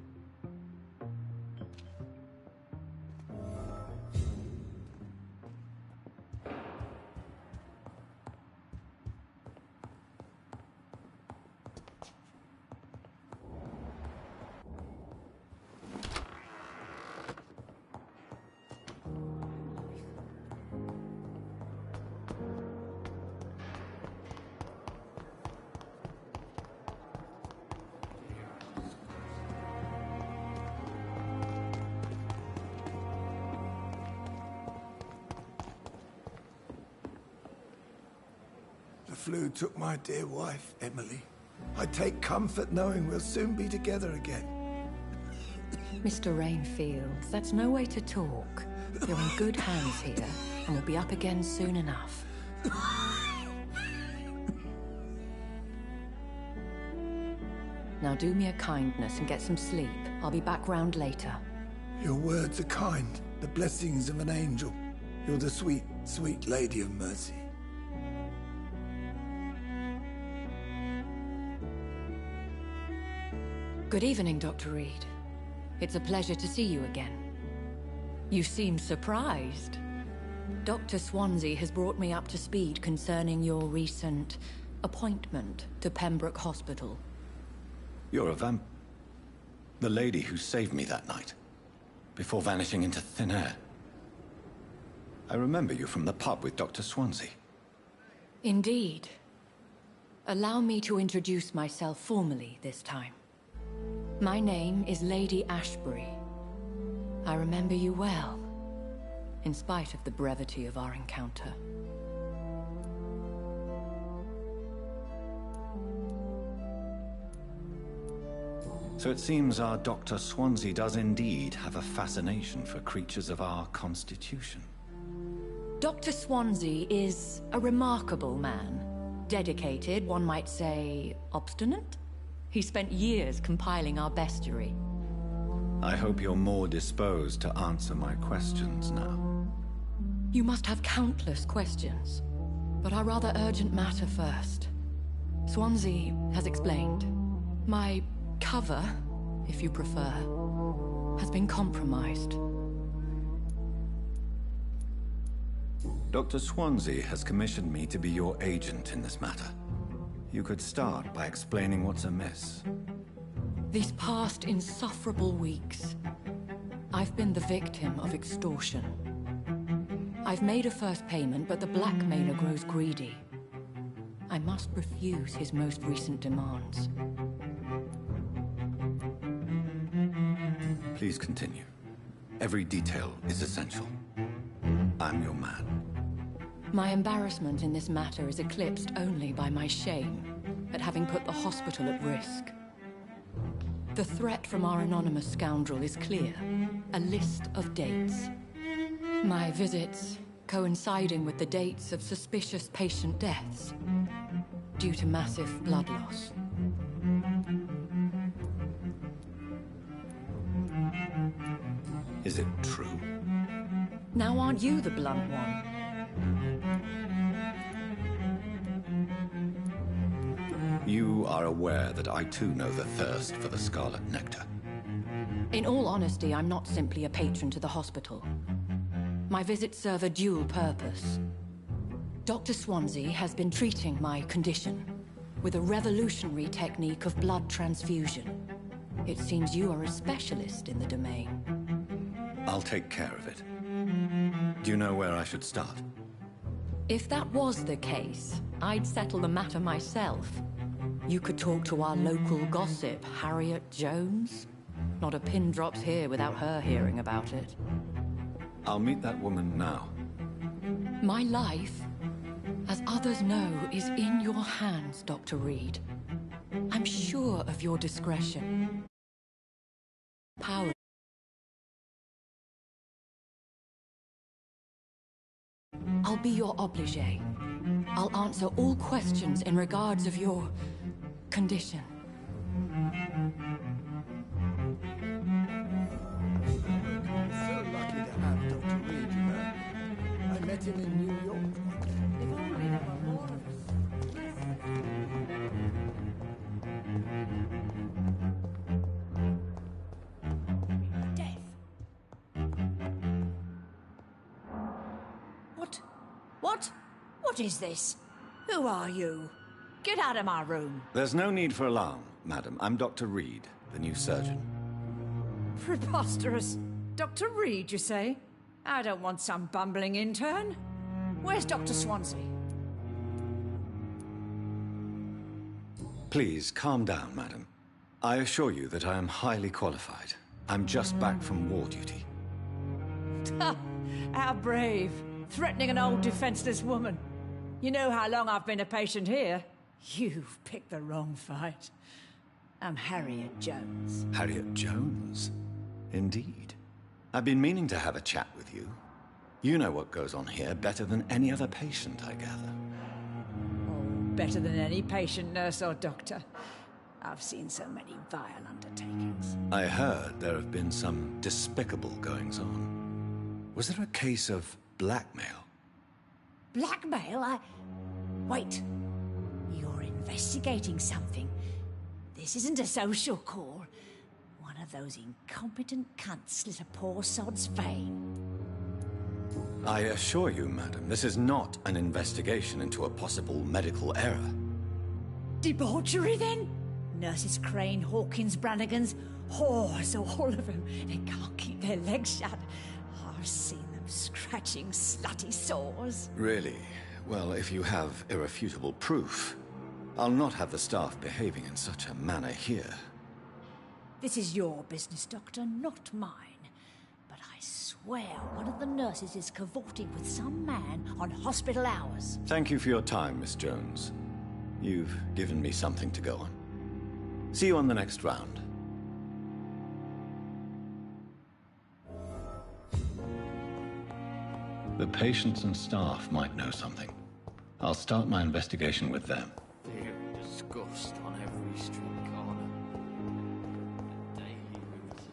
The flu took my dear wife, Emily. I take comfort knowing we'll soon be together again. Mr. Rainfield, that's no way to talk. You're in good hands here, and we'll be up again soon enough. Now do me a kindness and get some sleep. I'll be back round later. Your words are kind, the blessings of an angel. You're the sweet, sweet Lady of Mercy. Good evening, Dr. Reed. It's a pleasure to see you again. You seem surprised. Dr. Swansea has brought me up to speed concerning your recent appointment to Pembroke Hospital. You're a the lady who saved me that night, before vanishing into thin air. I remember you from the pub with Dr. Swansea. Indeed. Allow me to introduce myself formally this time. My name is Lady Ashbury. I remember you well, in spite of the brevity of our encounter. So it seems our Dr. Swansea does indeed have a fascination for creatures of our constitution. Dr. Swansea is a remarkable man. Dedicated, one might say, obstinate? He spent years compiling our bestiary. I hope you're more disposed to answer my questions now. You must have countless questions, but our rather urgent matter first. Swansea has explained. My cover, if you prefer, has been compromised. Dr. Swansea has commissioned me to be your agent in this matter. You could start by explaining what's amiss. These past insufferable weeks, I've been the victim of extortion. I've made a first payment, but the blackmailer grows greedy. I must refuse his most recent demands. Please continue. Every detail is essential. I'm your man. My embarrassment in this matter is eclipsed only by my shame at having put the hospital at risk. The threat from our anonymous scoundrel is clear. A list of dates. My visits coinciding with the dates of suspicious patient deaths due to massive blood loss. Is it true? Now aren't you the blunt one? You are aware that I too know the thirst for the Scarlet Nectar. In all honesty, I'm not simply a patron to the hospital. My visits serve a dual purpose. Dr. Swansea has been treating my condition with a revolutionary technique of blood transfusion. It seems you are a specialist in the domain. I'll take care of it. Do you know where I should start? If that was the case, I'd settle the matter myself. You could talk to our local gossip, Harriet Jones. Not a pin drops here without her hearing about it. I'll meet that woman now. My life, as others know, is in your hands, Dr. Reed. I'm sure of your discretion. Power. I'll be your obligé. I'll answer all questions in regards of your condition. So lucky to have Dr. Reed, you know. I met him in New York. If only there were more of us. What is this? Who are you? Get out of my room. There's no need for alarm, madam. I'm Dr. Reed, the new surgeon. Preposterous. Dr. Reed, you say? I don't want some bumbling intern. Where's Dr. Swansea? Please, calm down, madam. I assure you that I am highly qualified. I'm just back from war duty. How brave. Threatening an old defenseless woman. You know how long I've been a patient here? You've picked the wrong fight. I'm Harriet Jones. Harriet Jones? Indeed. I've been meaning to have a chat with you. You know what goes on here better than any other patient, I gather. Oh, better than any patient, nurse or doctor. I've seen so many vile undertakings. I heard there have been some despicable goings-on. Was there a case of blackmail? Blackmail? Wait. You're investigating something. This isn't a social call. One of those incompetent cunts slit a poor sod's vein. I assure you, madam, this is not an investigation into a possible medical error. Debauchery, then? Nurses Crane, Hawkins, Brannigans, whores, all of them. They can't keep their legs shut. I've seen them scratching slutty sores. Really? Well, if you have irrefutable proof, I'll not have the staff behaving in such a manner here. This is your business, Doctor, not mine. But I swear one of the nurses is cavorting with some man on hospital hours. Thank you for your time, Miss Jones. You've given me something to go on. See you on the next round. The patients and staff might know something. I'll start my investigation with them. Fear and disgust on every street corner. A daily routine.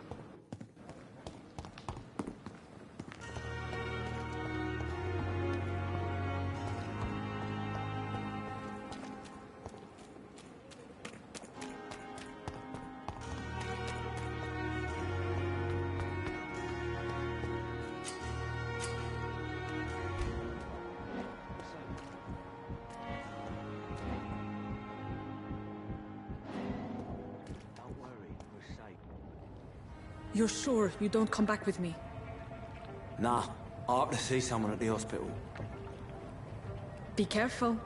You're sure you don't come back with me? Nah, I have to see someone at the hospital. Be careful.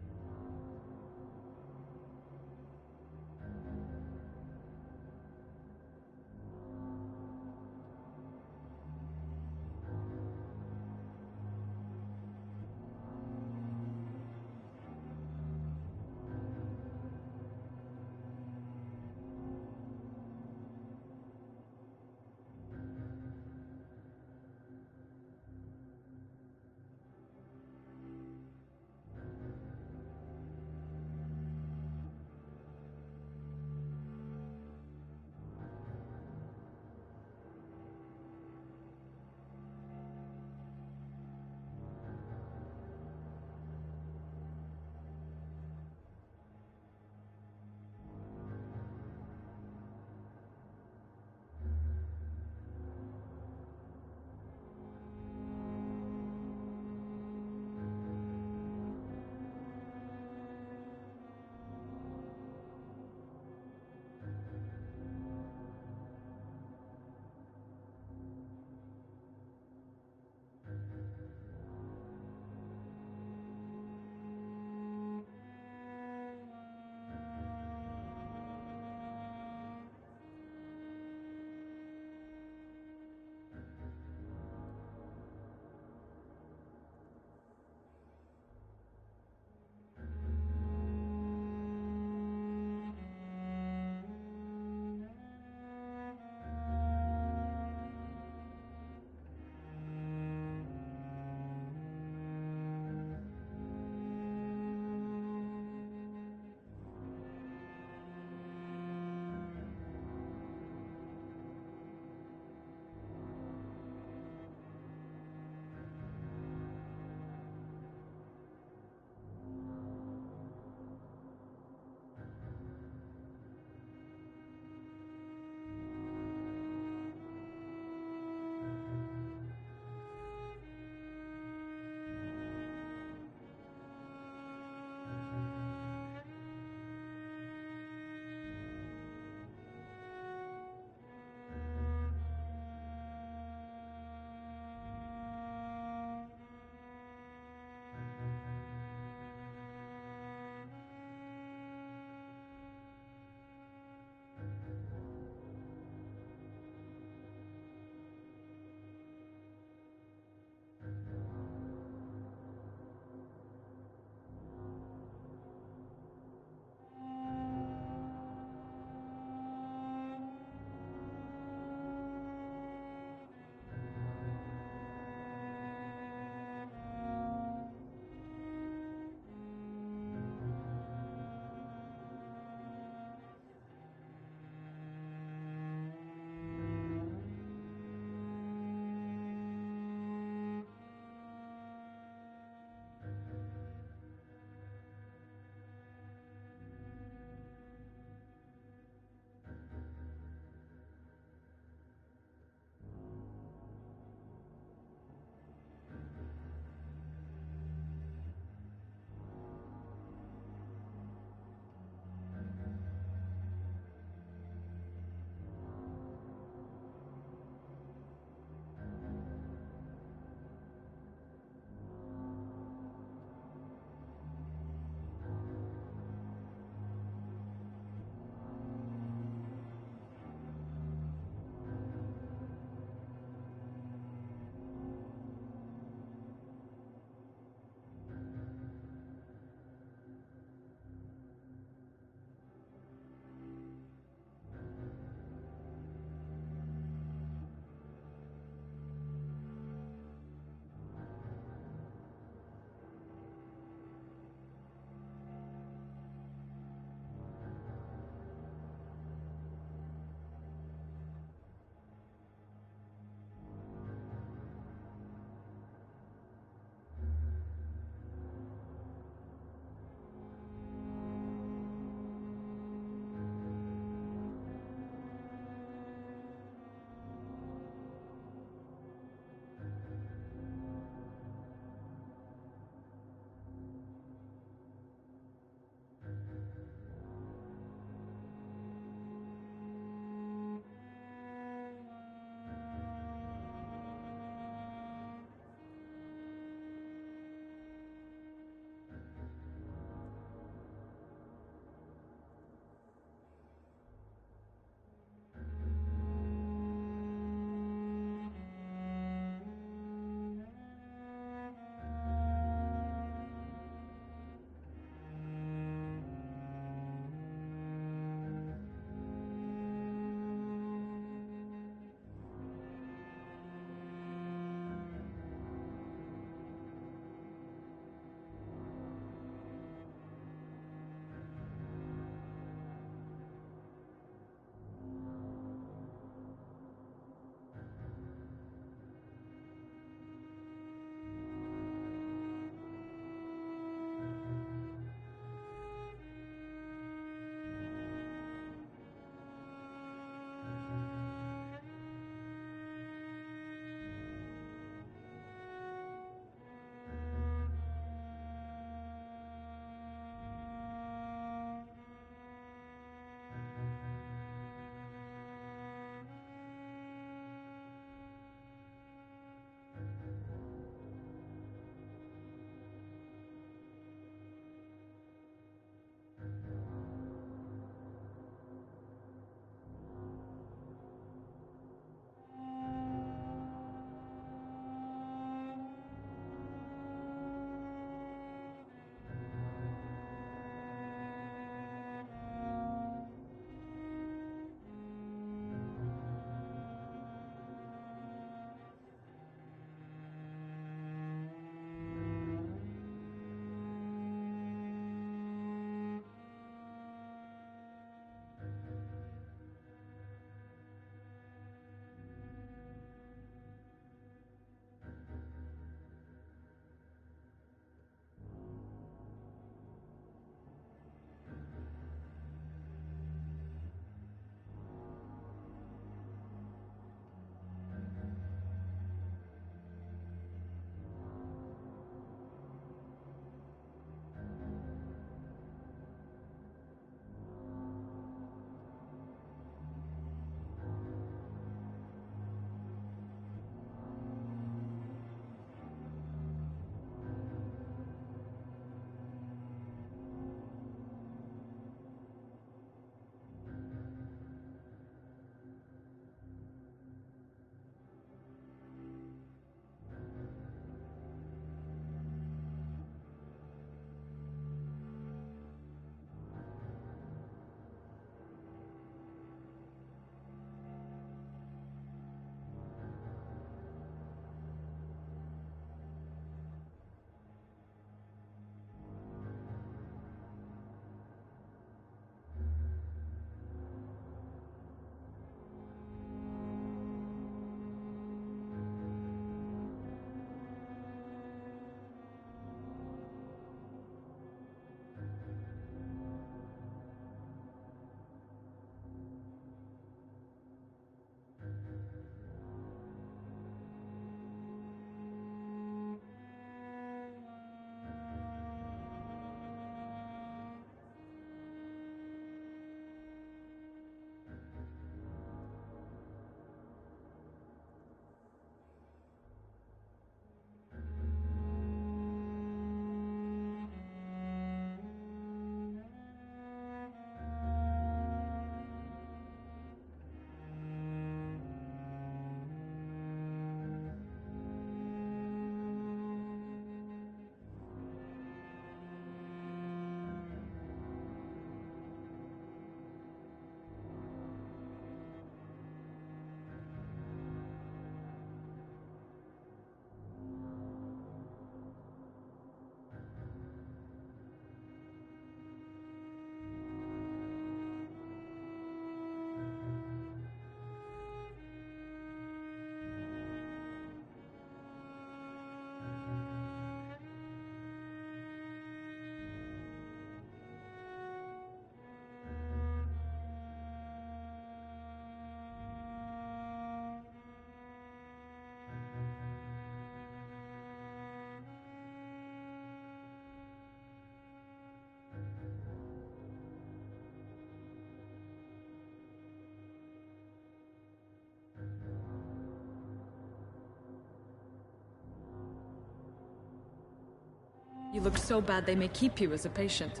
You look so bad they may keep you as a patient.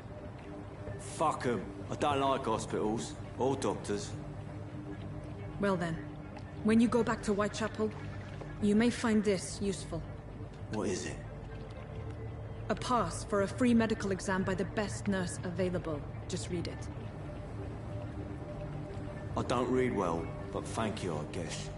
Fuck 'em. I don't like hospitals. Or doctors. Well then, when you go back to Whitechapel, you may find this useful. What is it? A pass for a free medical exam by the best nurse available. Just read it. I don't read well, but thank you, I guess.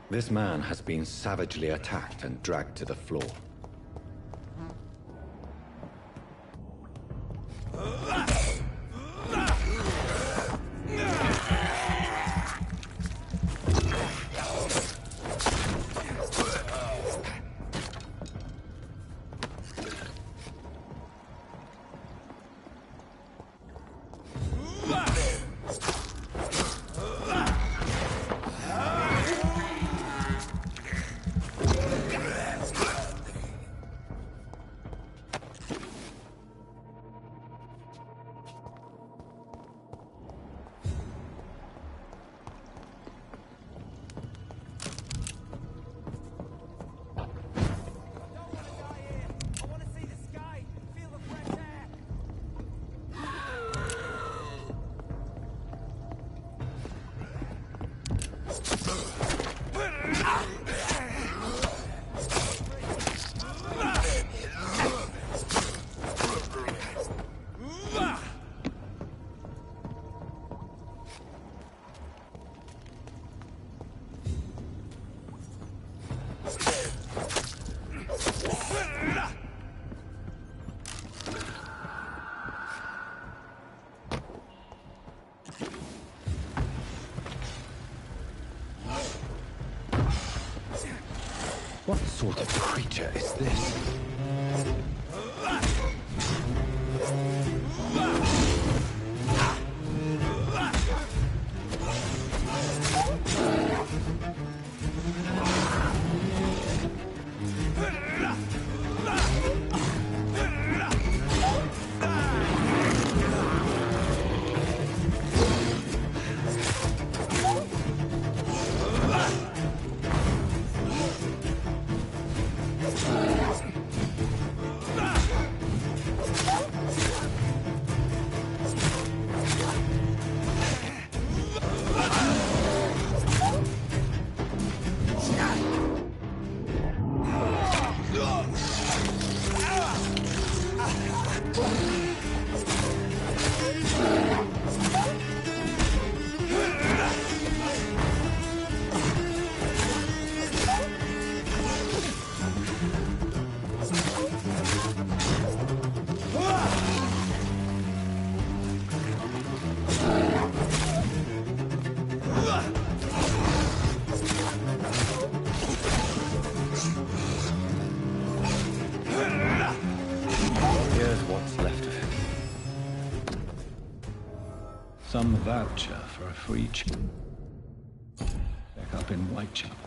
This man has been savagely attacked and dragged to the floor. What sort of creature is this? Some voucher for a free check up in Whitechapel.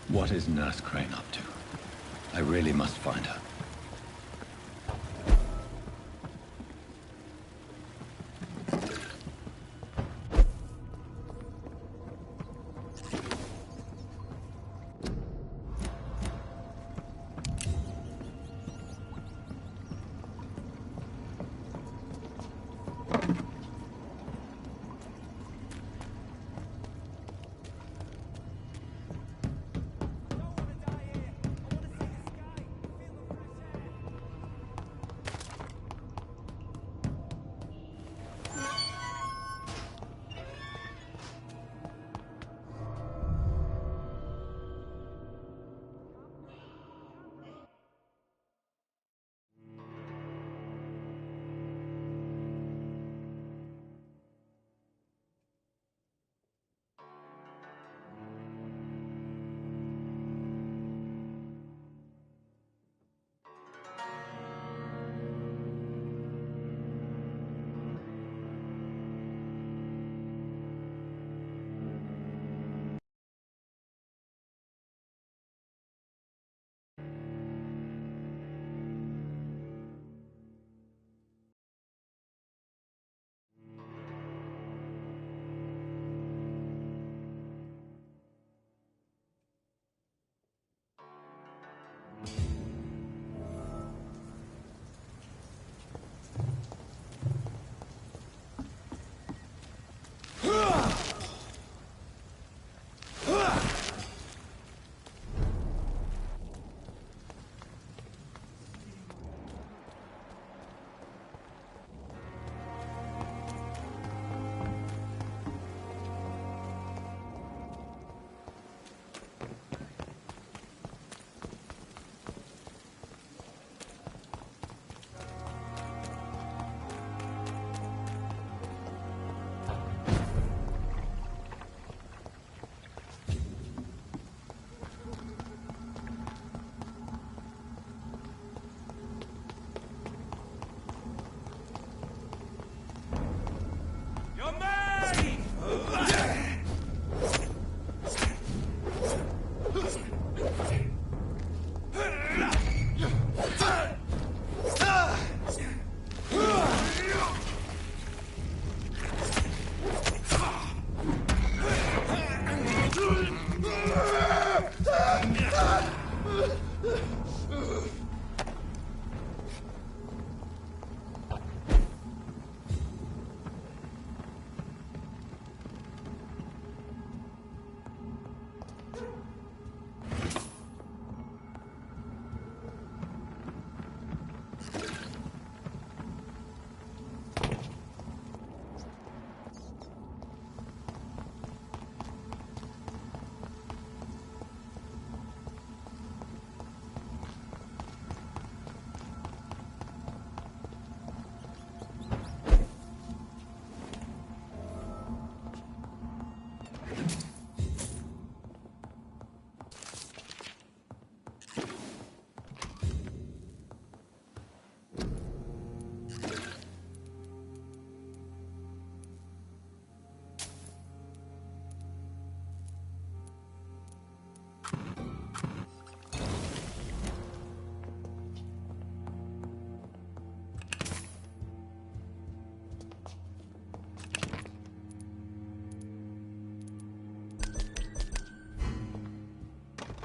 What is Nurse Crane up to? I really must find her.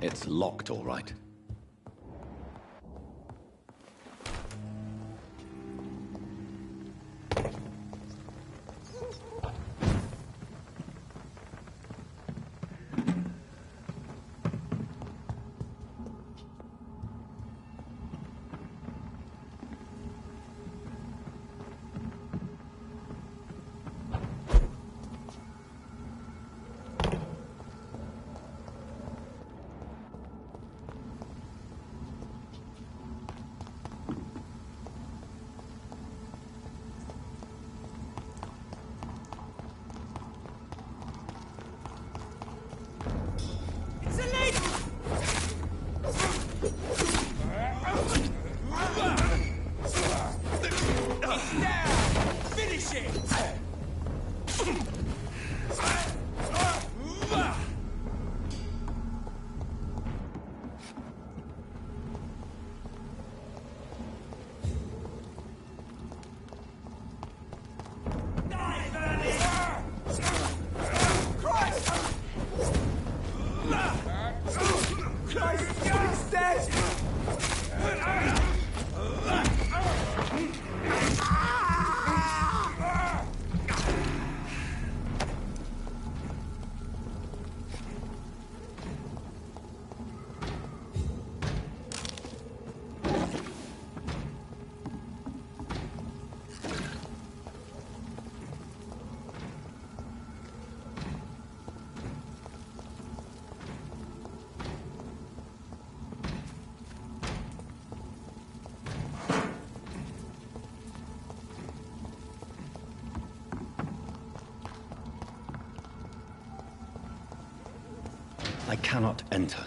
It's locked, all right. I cannot enter.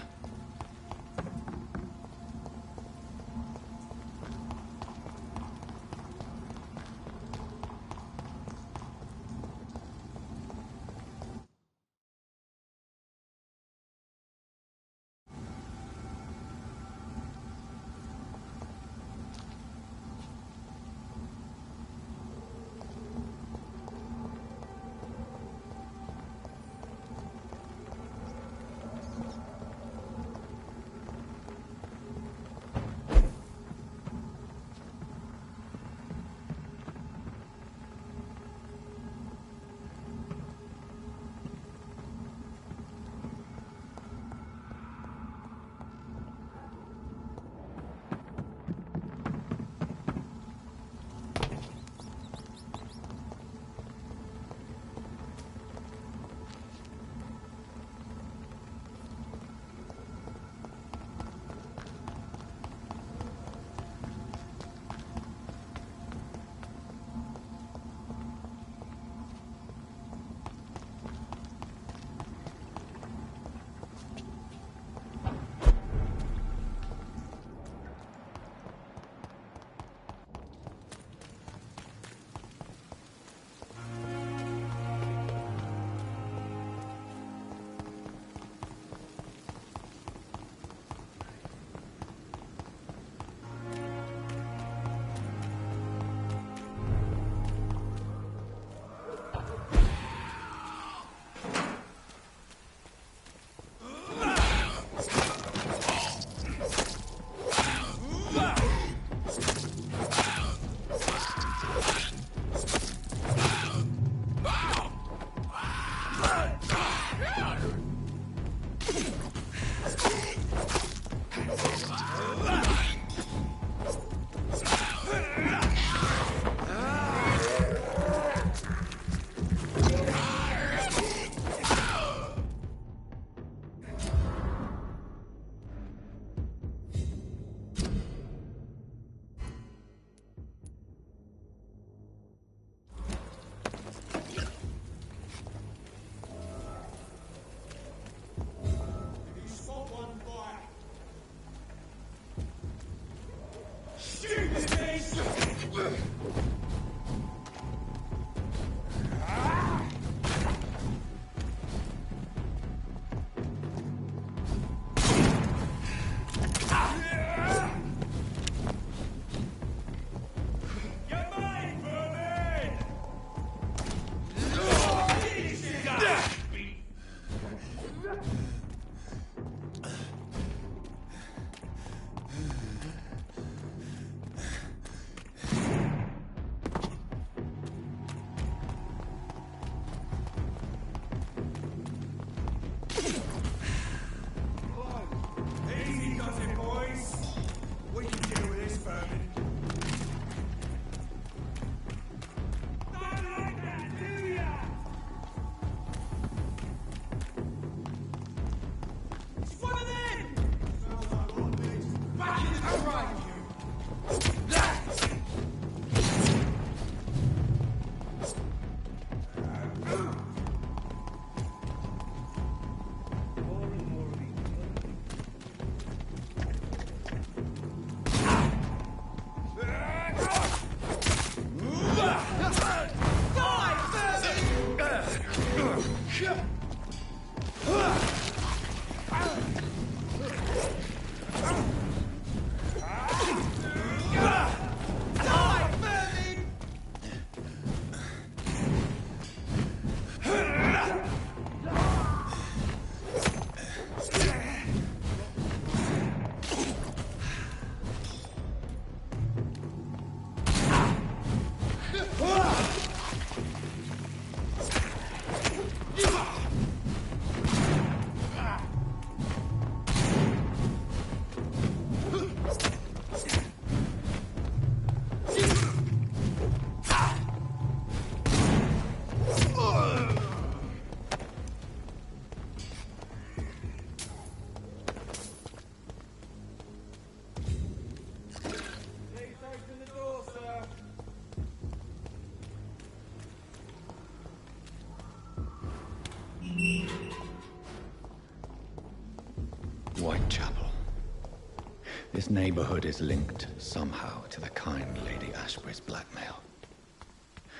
This neighborhood is linked somehow to the kind Lady Ashbury's blackmail.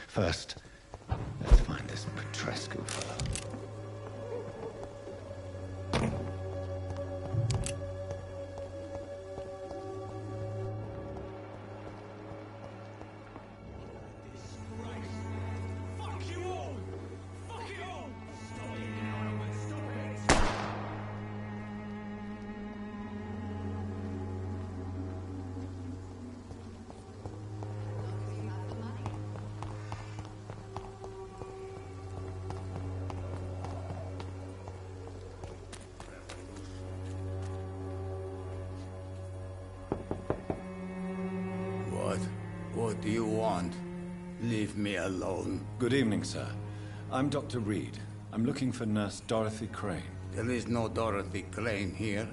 First, let's find this Petrescu fellow. What do you want? Leave me alone. Good evening, sir. I'm Dr. Reed. I'm looking for Nurse Dorothy Crane. There is no Dorothy Crane here.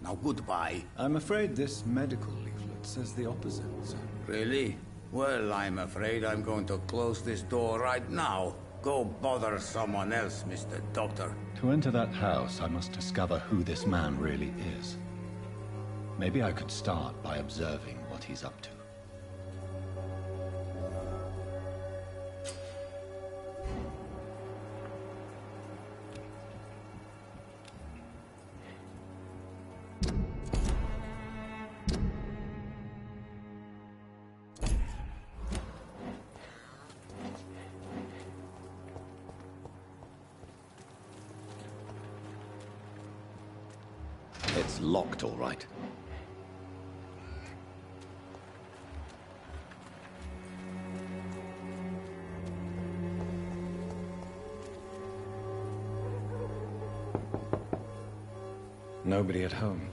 Now goodbye. I'm afraid this medical leaflet says the opposite, sir. Really? Well, I'm afraid I'm going to close this door right now. Go bother someone else, Mr. Doctor. To enter that house, I must discover who this man really is. Maybe I could start by observing what he's up to. It's locked, all right. Nobody at home.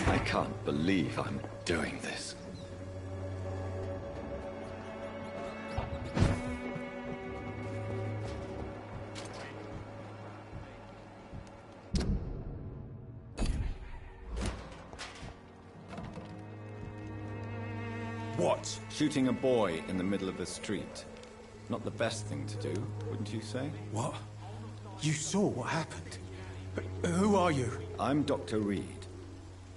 I can't believe I'm doing this. What? Shooting a boy in the middle of the street. Not the best thing to do, wouldn't you say? What? You saw what happened? Who are you? I'm Dr. Reed,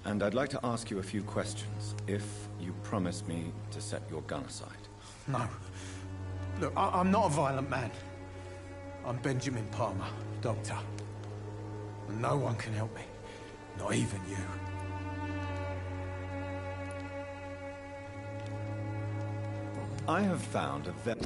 and I'd like to ask you a few questions, if you promise me to set your gun aside. No. Look, I'm not a violent man. I'm Benjamin Palmer, doctor. And no one can help me. Not even you. I have found a very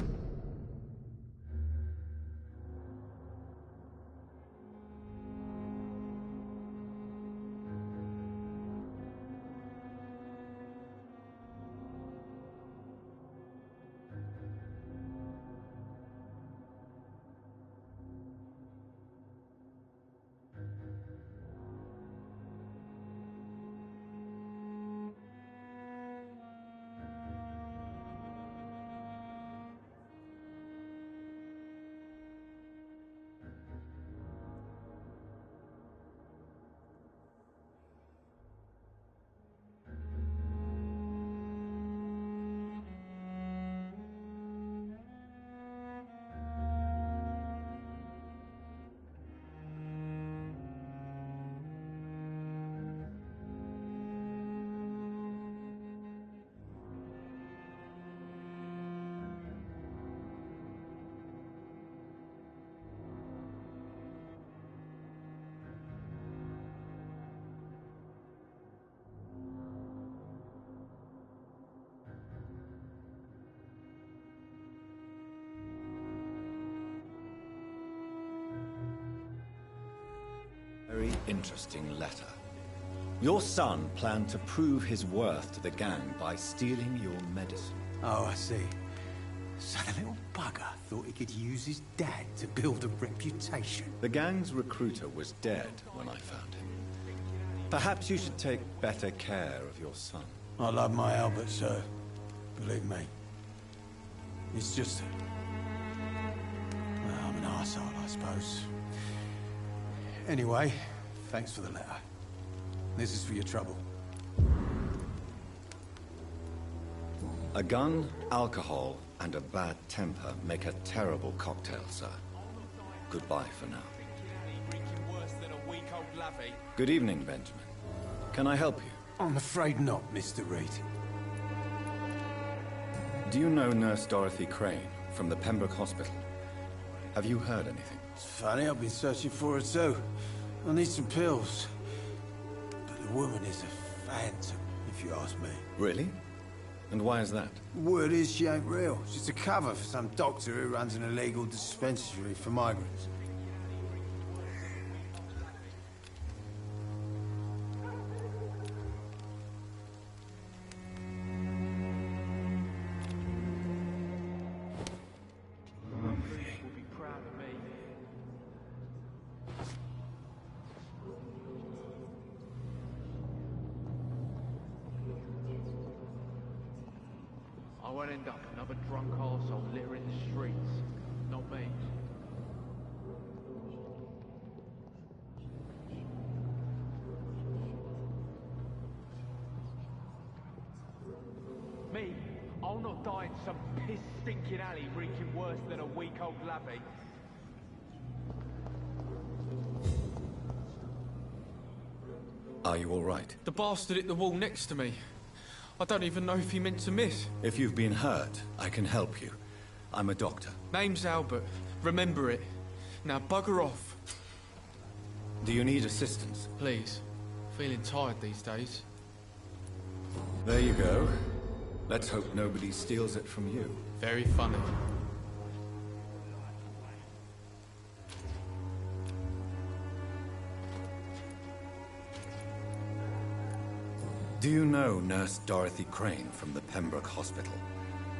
interesting letter. Your son planned to prove his worth to the gang by stealing your medicine. Oh, I see. So the little bugger thought he could use his dad to build a reputation. The gang's recruiter was dead when I found him. Perhaps you should take better care of your son. I love my Albert, sir. Believe me. It's just... well, I'm an arsehole, I suppose. Anyway, thanks for the letter. This is for your trouble. A gun, alcohol, and a bad temper make a terrible cocktail, sir. Goodbye for now. Good evening, Benjamin. Can I help you? I'm afraid not, Mr. Reed. Do you know Nurse Dorothy Crane from the Pembroke Hospital? Have you heard anything? It's funny, I've been searching for her too. I need some pills. But the woman is a phantom, if you ask me. Really? And why is that? Word is she ain't real. She's a cover for some doctor who runs an illegal dispensary for migrants. I won't end up another drunk arsehole littering the streets. Not me. Me? I'll not die in some piss-stinking alley reeking worse than a week-old lavvy. Are you all right? The bastard hit the wall next to me. I don't even know if he meant to miss. If you've been hurt, I can help you. I'm a doctor. Name's Albert. Remember it. Now bugger off. Do you need assistance? Please. Feeling tired these days. There you go. Let's hope nobody steals it from you. Very funny. Do you know Nurse Dorothy Crane from the Pembroke Hospital?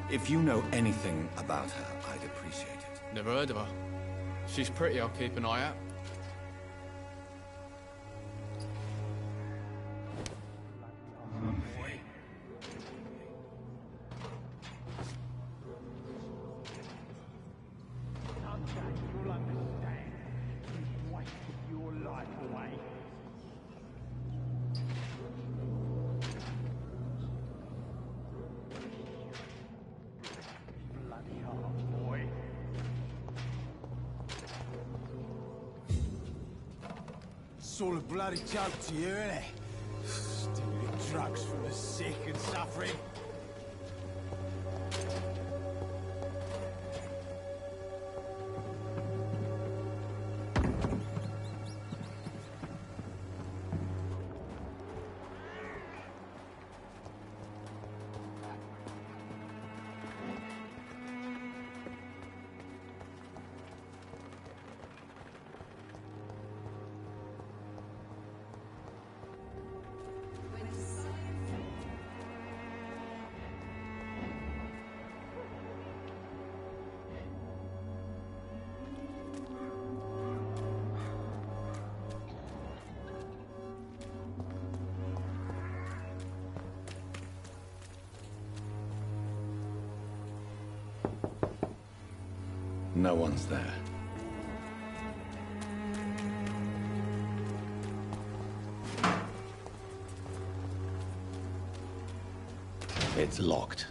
If you know anything about her, I'd appreciate it. Never heard of her. She's pretty, I'll keep an eye out. It's all a bloody joke to you, isn't it? Stealing drugs from the sick and suffering. No one's there. It's locked.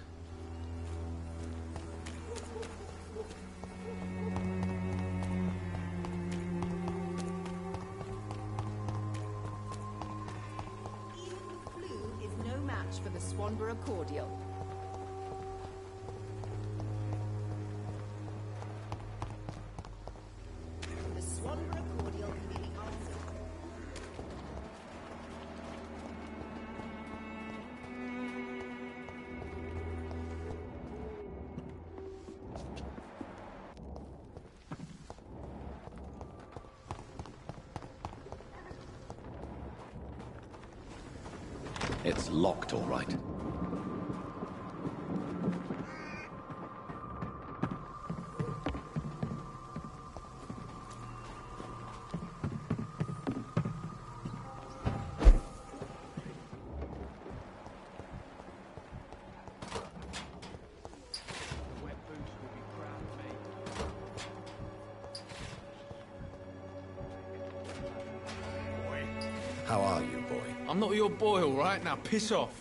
Is no match for the Swanborough cordial. The Swanborough cordial can be the answer. It's locked, all right. How are you, boy? I'm not your boy, all right? Now piss off.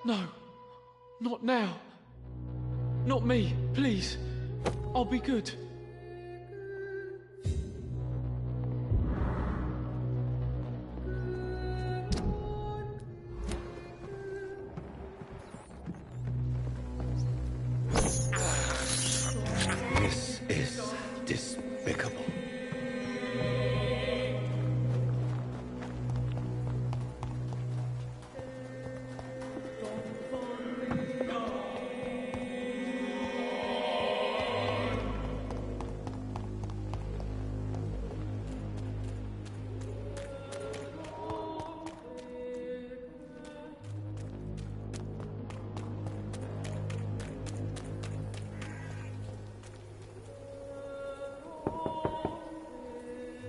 No. Not now. Not me, please. I'll be good. This is despicable.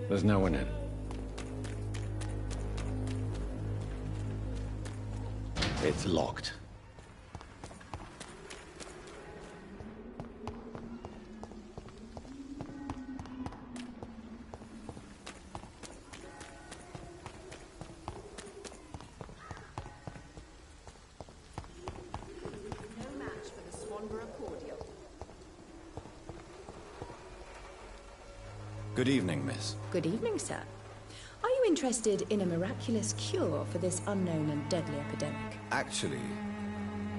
There's no one in. It's locked. No match for the Swanborough cordial. Good evening, miss. Good evening, sir. Are you interested in a miraculous cure for this unknown and deadly epidemic? Actually,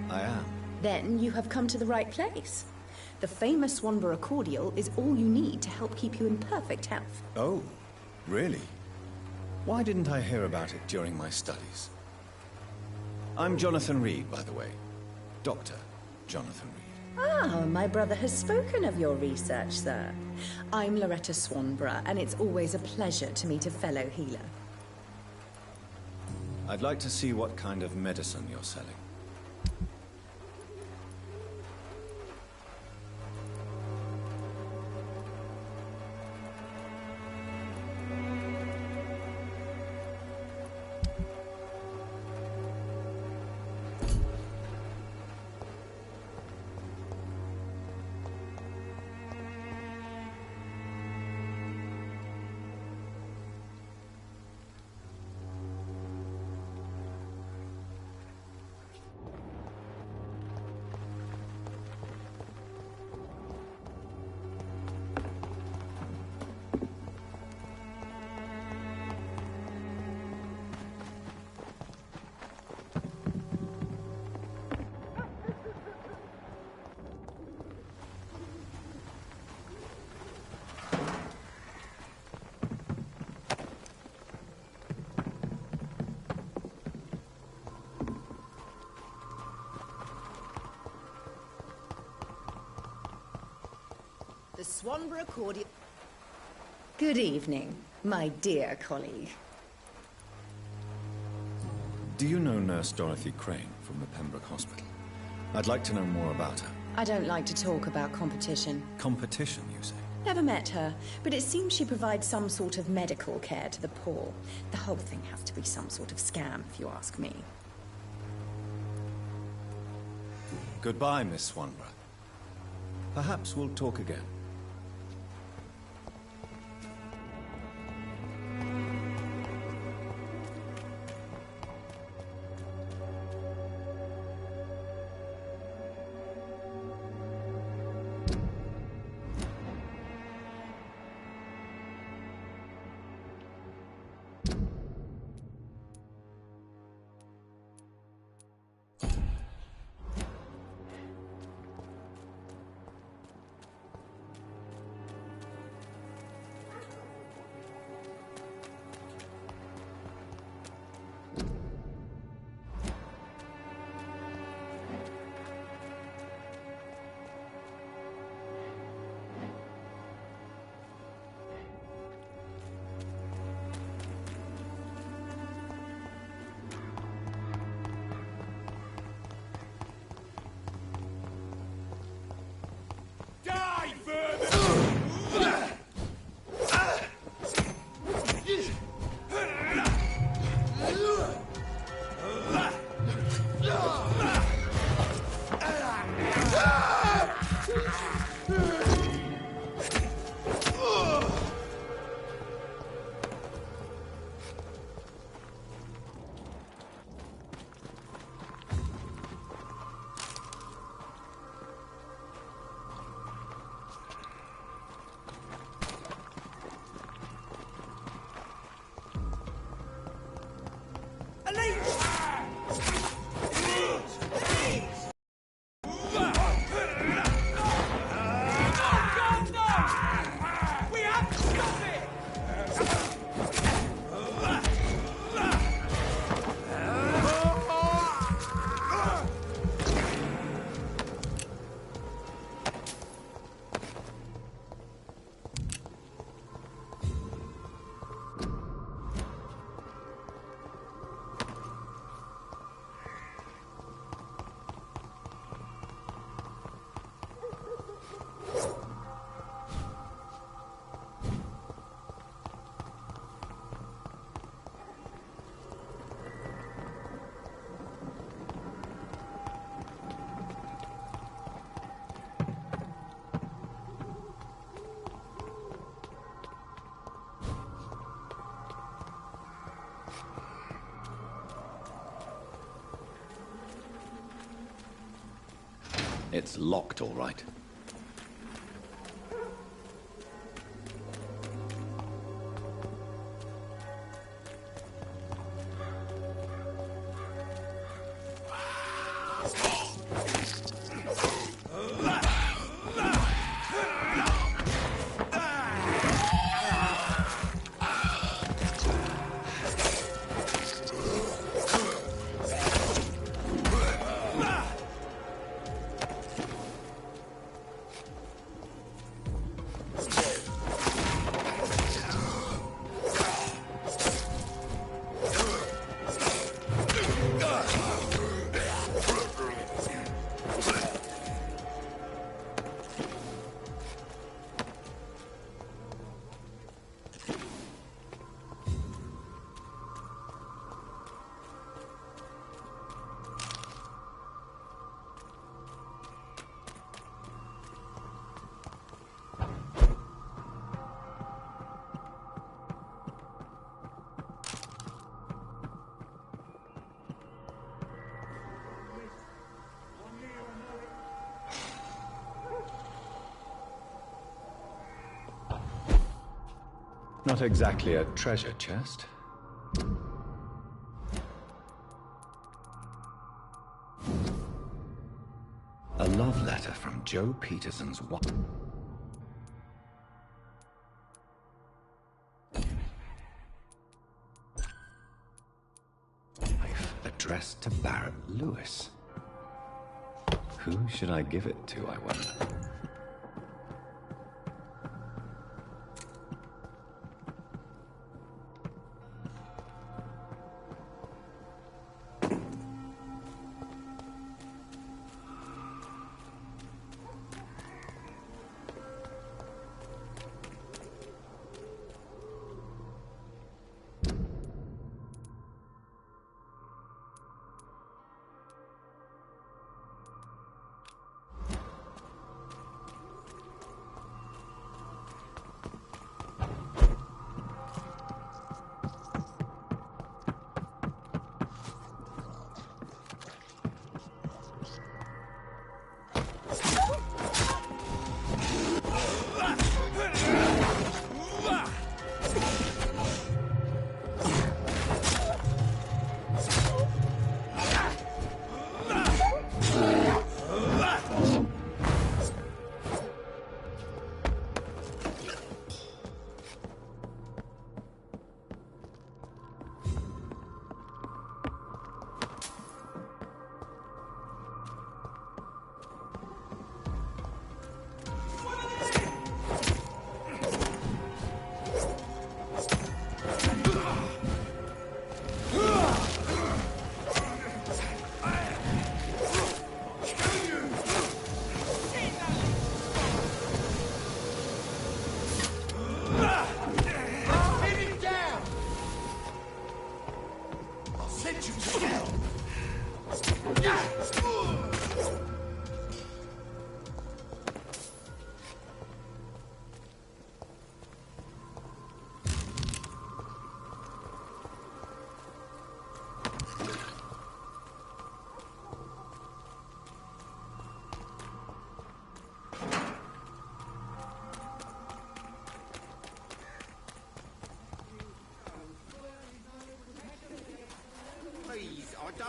I am. Then you have come to the right place. The famous Swanborough cordial is all you need to help keep you in perfect health. Oh, really? Why didn't I hear about it during my studies? I'm Jonathan Reed, by the way. Dr. Jonathan Reed. Ah, my brother has spoken of your research, sir. I'm Loretta Swanborough, and it's always a pleasure to meet a fellow healer. I'd like to see what kind of medicine you're selling. The Swanborough cordial. Good evening, my dear colleague. Do you know Nurse Dorothy Crane from the Pembroke Hospital? I'd like to know more about her. I don't like to talk about competition. Competition, you say? Never met her, but it seems she provides some sort of medical care to the poor. The whole thing has to be some sort of scam, if you ask me. Goodbye, Miss Swanborough. Perhaps we'll talk again. It's locked, all right. Not exactly a treasure chest. A love letter from Joe Peterson's wife. Addressed to Barrett Lewis. Who should I give it to, I wonder?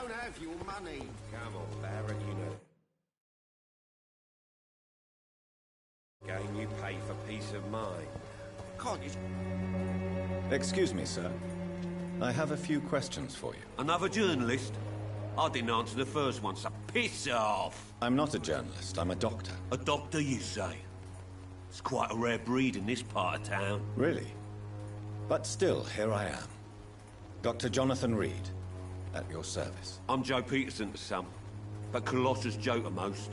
don't have your money. Come on, Barrett, you know. Game you pay for peace of mind. Can't you... Excuse me, sir. I have a few questions for you. Another journalist? I didn't answer the first one, so piss off! I'm not a journalist, I'm a doctor. A doctor, you say? It's quite a rare breed in this part of town. Really? But still, here I am. Dr. Jonathan Reed, at your service. I'm Joe Peterson to some, but Colossus Joe to most.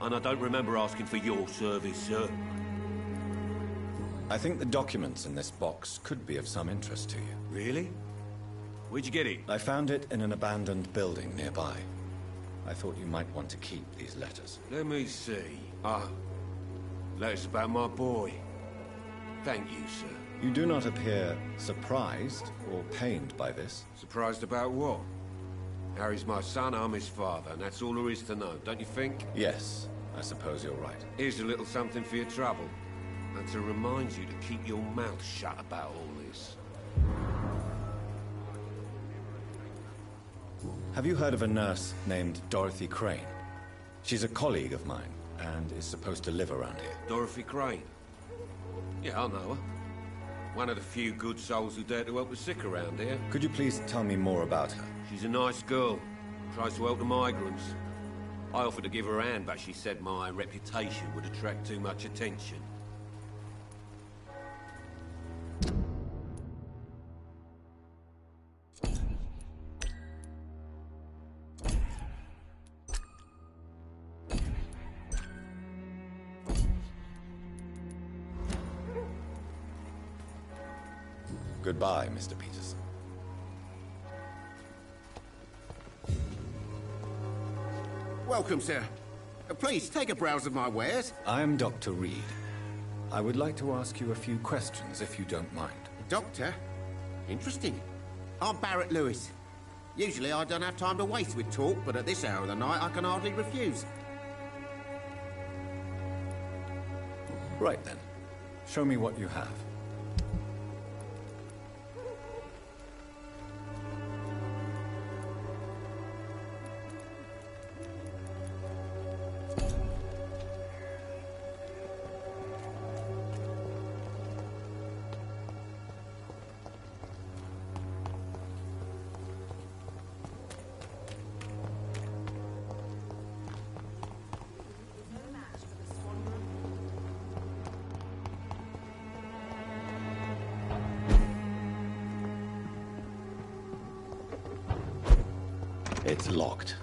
And I don't remember asking for your service, sir. I think the documents in this box could be of some interest to you. Really? Where'd you get it? I found it in an abandoned building nearby. I thought you might want to keep these letters. Let me see. Letters about my boy. Thank you, sir. You do not appear surprised or pained by this. Surprised about what? Harry's my son, I'm his father, and that's all there is to know, don't you think? Yes, I suppose you're right. Here's a little something for your trouble. And to remind you to keep your mouth shut about all this. Have you heard of a nurse named Dorothy Crane? She's a colleague of mine, and is supposed to live around here. Dorothy Crane? Yeah, I know her. One of the few good souls who dare to help the sick around here. Could you please tell me more about her? She's a nice girl. Tries to help the migrants. I offered to give her a hand, but she said my reputation would attract too much attention. Goodbye, Mr. Peterson. Welcome, sir. Please, take a browse of my wares. I am Dr. Reed. I would like to ask you a few questions, if you don't mind. Doctor? Interesting. I'm Barrett Lewis. Usually I don't have time to waste with talk, but at this hour of the night I can hardly refuse. Right then. Show me what you have. It's locked.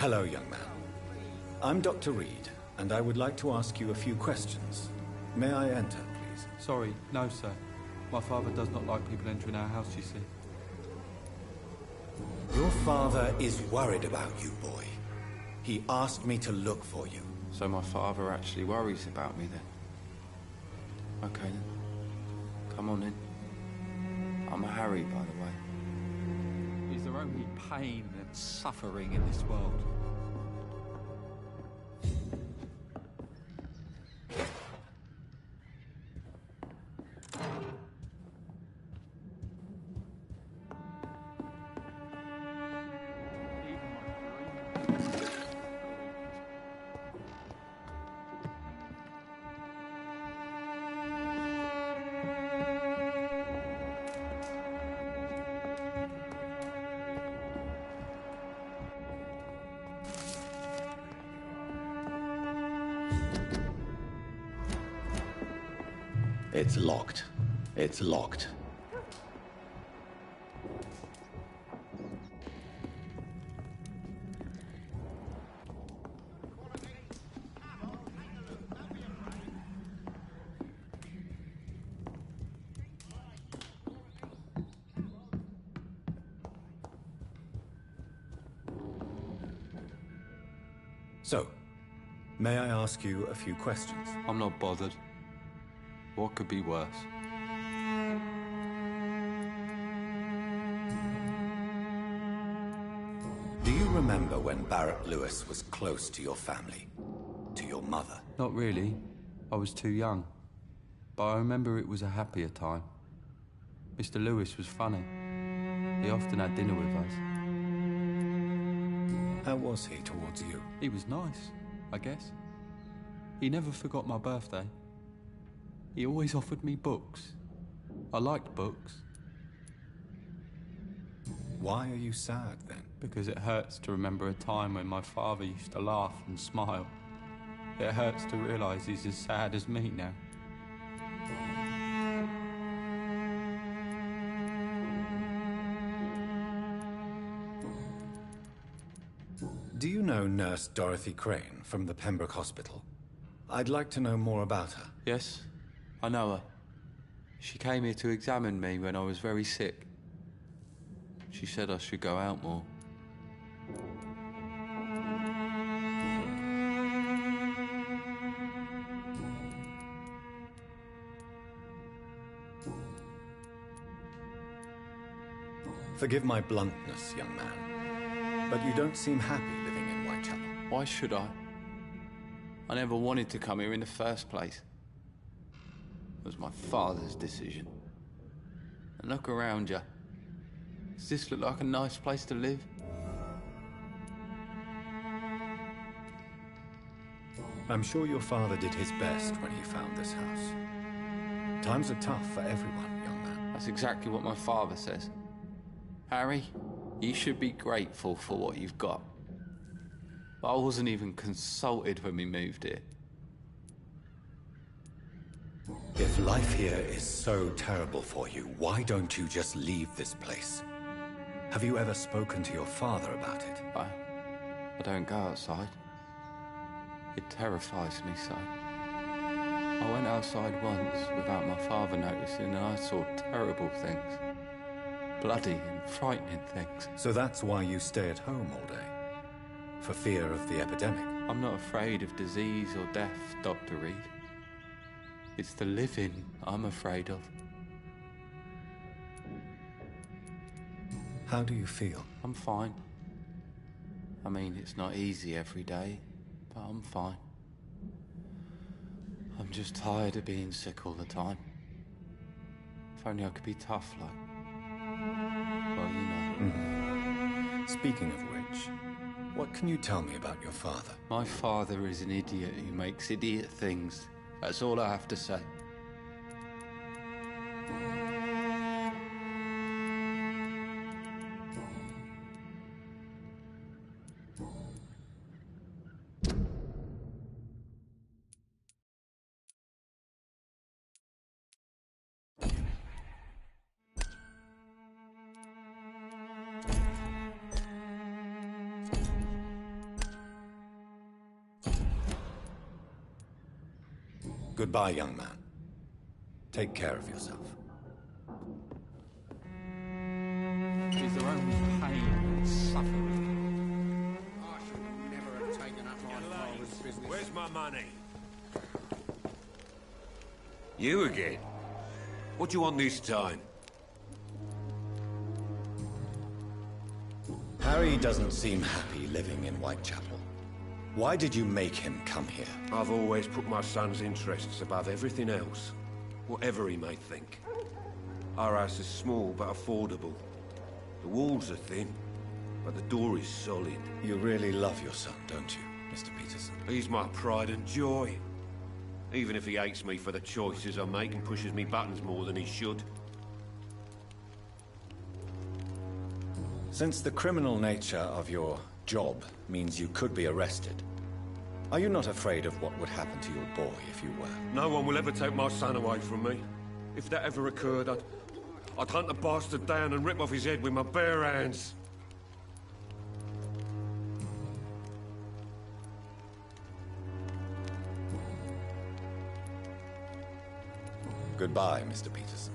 Hello, young man. I'm Dr. Reed, and I would like to ask you a few questions. May I enter, please? Sorry, no, sir. My father does not like people entering our house, you see. Your father is worried about you, boy. He asked me to look for you. So my father actually worries about me, then? Okay, then. Come on in. I'm a Harry, by the way. Is there only pain and suffering in this world? It's locked. It's locked. So, may I ask you a few questions? I'm not bothered. What could be worse? Do you remember when Barrett Lewis was close to your family? To your mother? Not really. I was too young. But I remember it was a happier time. Mr. Lewis was funny. He often had dinner with us. How was he towards you? He was nice, I guess. He never forgot my birthday. He always offered me books. I liked books. Why are you sad, then? Because it hurts to remember a time when my father used to laugh and smile. It hurts to realise he's as sad as me now. Do you know Nurse Dorothy Crane from the Pembroke Hospital? I'd like to know more about her. Yes, I know her. She came here to examine me when I was very sick. She said I should go out more. Forgive my bluntness, young man, but you don't seem happy living in Whitechapel. Why should I? I never wanted to come here in the first place. It was my father's decision. And look around you. Does this look like a nice place to live? I'm sure your father did his best when he found this house. Times are tough for everyone, young man. That's exactly what my father says. Harry, you should be grateful for what you've got. But I wasn't even consulted when we moved here. If life here is so terrible for you, why don't you just leave this place? Have you ever spoken to your father about it? I don't go outside. It terrifies me so. I went outside once without my father noticing and I saw terrible things. Bloody and frightening things. So that's why you stay at home all day? For fear of the epidemic? I'm not afraid of disease or death, Dr. Reed. It's the living I'm afraid of. How do you feel? I'm fine. I mean, it's not easy every day, but I'm fine. I'm just tired of being sick all the time. If only I could be tough like... well, you know. Speaking of which, what can you tell me about your father? My father is an idiot who makes idiot things. That's all I have to say. Goodbye, young man. Take care of yourself. It is their own pain and suffering. I should never have taken up my father's business. Where's my money? You again? What do you want this time? Harry doesn't seem happy living in Whitechapel. Why did you make him come here? I've always put my son's interests above everything else, whatever he may think. Our house is small but affordable. The walls are thin, but the door is solid. You really love your son, don't you, Mr. Peterson? He's my pride and joy. Even if he hates me for the choices I make and pushes me buttons more than he should. Since the criminal nature of your job means you could be arrested, are you not afraid of what would happen to your boy if you were? No one will ever take my son away from me. If that ever occurred, I'd hunt the bastard down and rip off his head with my bare hands. Goodbye, Mr. Peterson.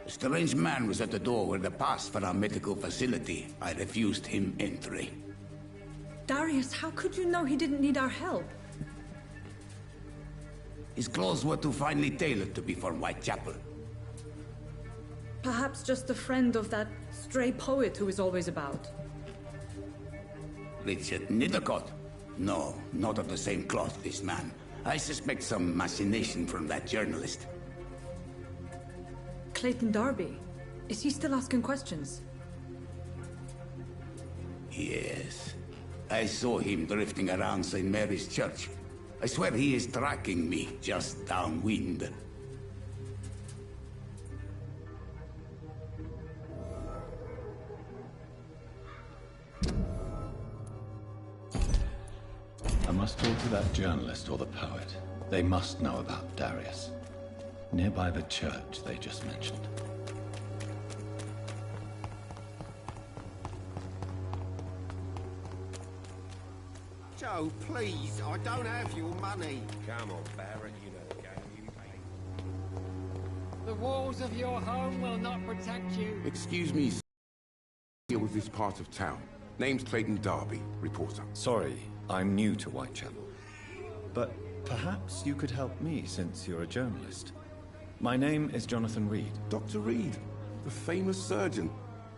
A strange man was at the door with a pass for our medical facility. I refused him entry. Darius, how could you know he didn't need our help? His clothes were too finely tailored to be for Whitechapel. Perhaps just a friend of that stray poet who is always about. Richard Nithercott? No, not of the same cloth, this man. I suspect some machination from that journalist. Clayton Darby. Is he still asking questions? Yes. I saw him drifting around St. Mary's Church. I swear he is tracking me, just downwind. I must talk to that journalist or the poet. They must know about Darius. Nearby the church they just mentioned. Joe, please, I don't have your money. Come on, Barrett, you know the game you play. The walls of your home will not protect you. Excuse me, sir. Deal with this part of town. Name's Clayton Darby, reporter. Sorry, I'm new to Whitechapel. But perhaps you could help me since you're a journalist. My name is Jonathan Reed. Dr. Reed, the famous surgeon.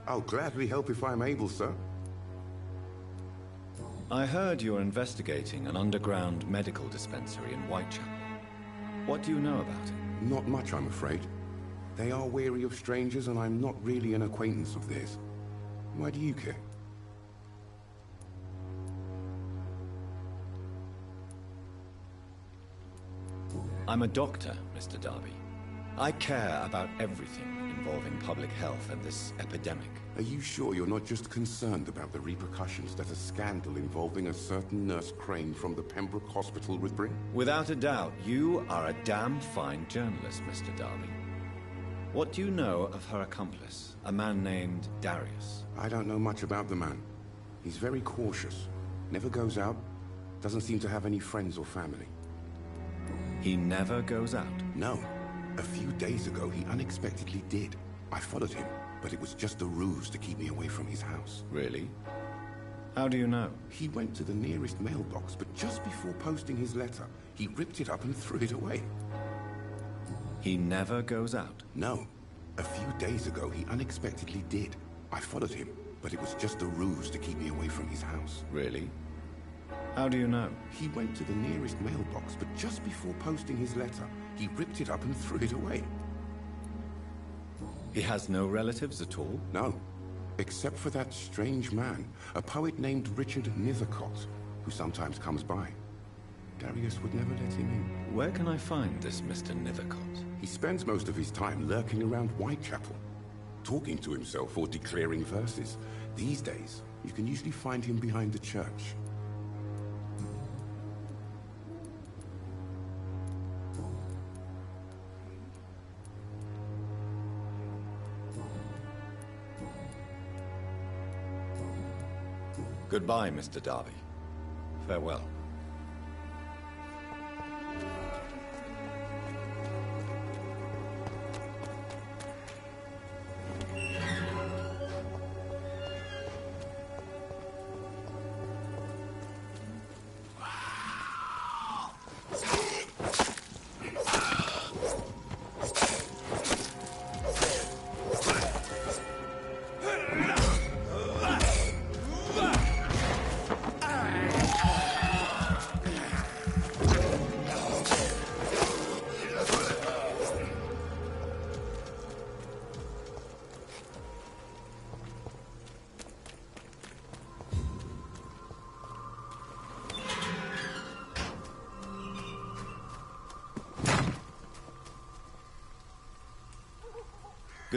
I'll gladly help if I'm able, sir. I heard you're investigating an underground medical dispensary in Whitechapel. What do you know about it? Not much, I'm afraid. They are wary of strangers, and I'm not really an acquaintance of theirs. Why do you care? I'm a doctor, Mr. Darby. I care about everything involving public health and this epidemic. Are you sure you're not just concerned about the repercussions that a scandal involving a certain Nurse Crane from the Pembroke Hospital would bring? Without a doubt, you are a damn fine journalist, Mr. Darby. What do you know of her accomplice, a man named Darius? I don't know much about the man. He's very cautious, never goes out, doesn't seem to have any friends or family. He never goes out? No. A few days ago, he unexpectedly did. I followed him, but it was just a ruse to keep me away from his house. Really? How do you know? He went to the nearest mailbox, but just before posting his letter, he ripped it up and threw it away. He never goes out? No. A few days ago, he unexpectedly did. I followed him, but it was just a ruse to keep me away from his house. Really? How do you know? He went to the nearest mailbox, but just before posting his letter, he ripped it up and threw it away. He has no relatives at all? No. Except for that strange man, a poet named Richard Nithercott, who sometimes comes by. Darius would never let him in. Where can I find this Mr. Nithercott? He spends most of his time lurking around Whitechapel, talking to himself or declaring verses. These days, you can usually find him behind the church. Goodbye, Mr. Darby. Farewell.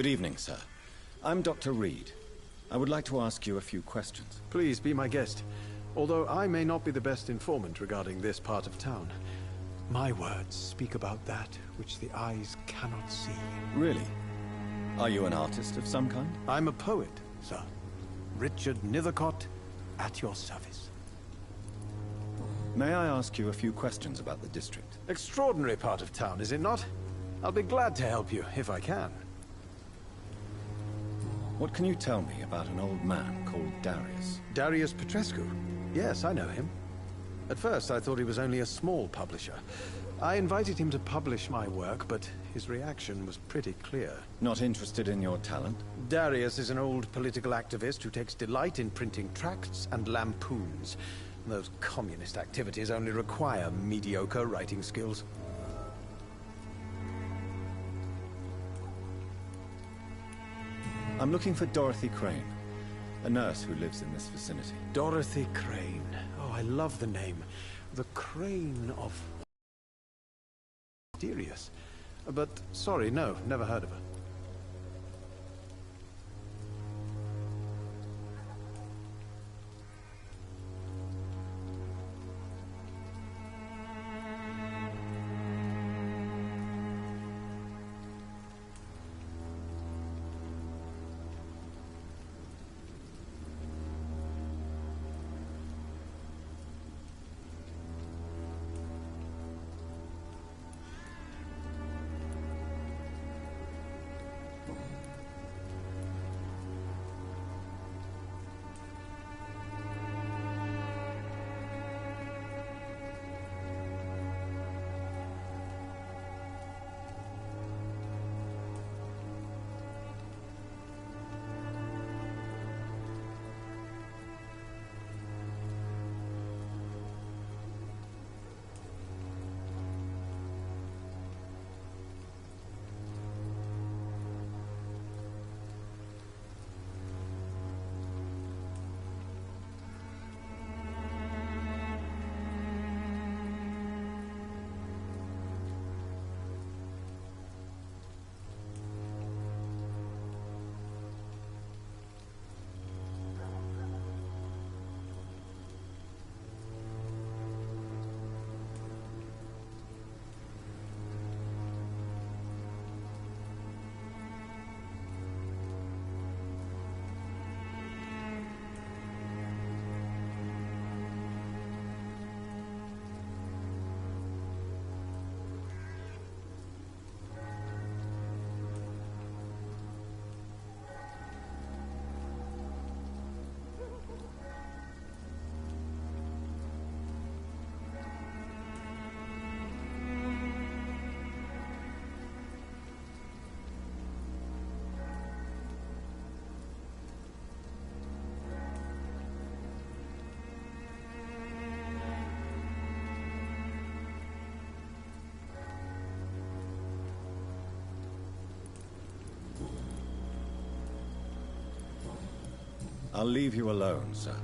Good evening, sir. I'm Dr. Reed. I would like to ask you a few questions. Please be my guest. Although I may not be the best informant regarding this part of town, my words speak about that which the eyes cannot see. Really? Are you an artist of some kind? I'm a poet, sir. Richard Nithercott, at your service. May I ask you a few questions about the district? Extraordinary part of town, is it not? I'll be glad to help you, if I can. What can you tell me about an old man called Darius? Darius Petrescu? Yes, I know him. At first, I thought he was only a small publisher. I invited him to publish my work, but his reaction was pretty clear. Not interested in your talent? Darius is an old political activist who takes delight in printing tracts and lampoons. Those communist activities only require mediocre writing skills. I'm looking for Dorothy Crane, a nurse who lives in this vicinity. Dorothy Crane. Oh, I love the name. The Crane of... Mysterious. But, sorry, no, never heard of her. I'll leave you alone, sir.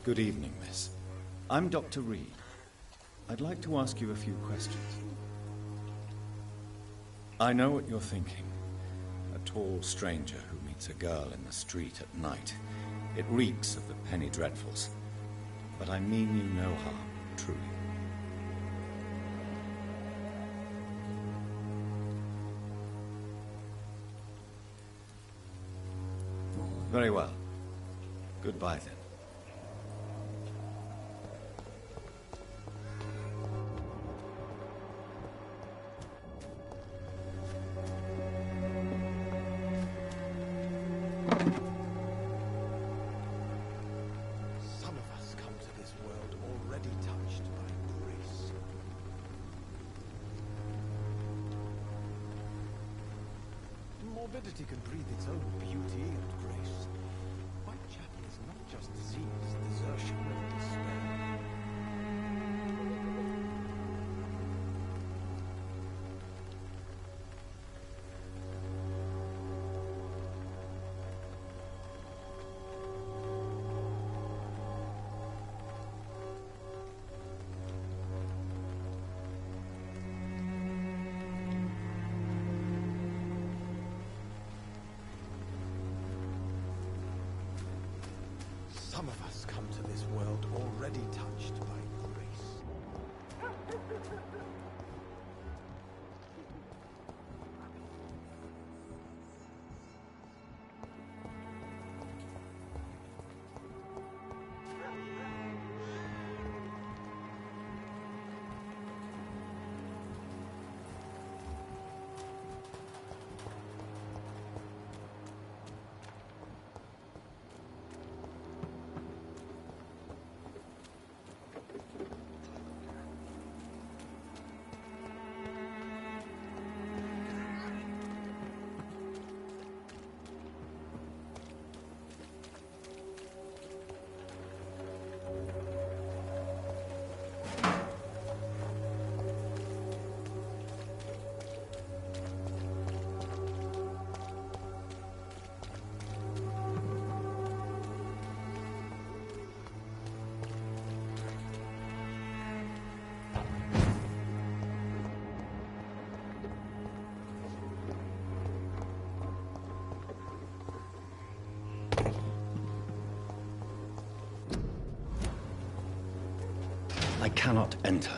Good evening, miss. I'm Dr. Reed. I'd like to ask you a few questions. I know what you're thinking. A tall stranger who meets a girl in the street at night. It reeks of the penny dreadfuls. But I mean you no harm, truly. Very well. Goodbye, then. Some of us come to this world already touched by grace. Morbidity can breathe its own beauty and grace. Whitechapel is not just disease, desertion, and despair. Some of us come to this world already touched by grace. I cannot enter.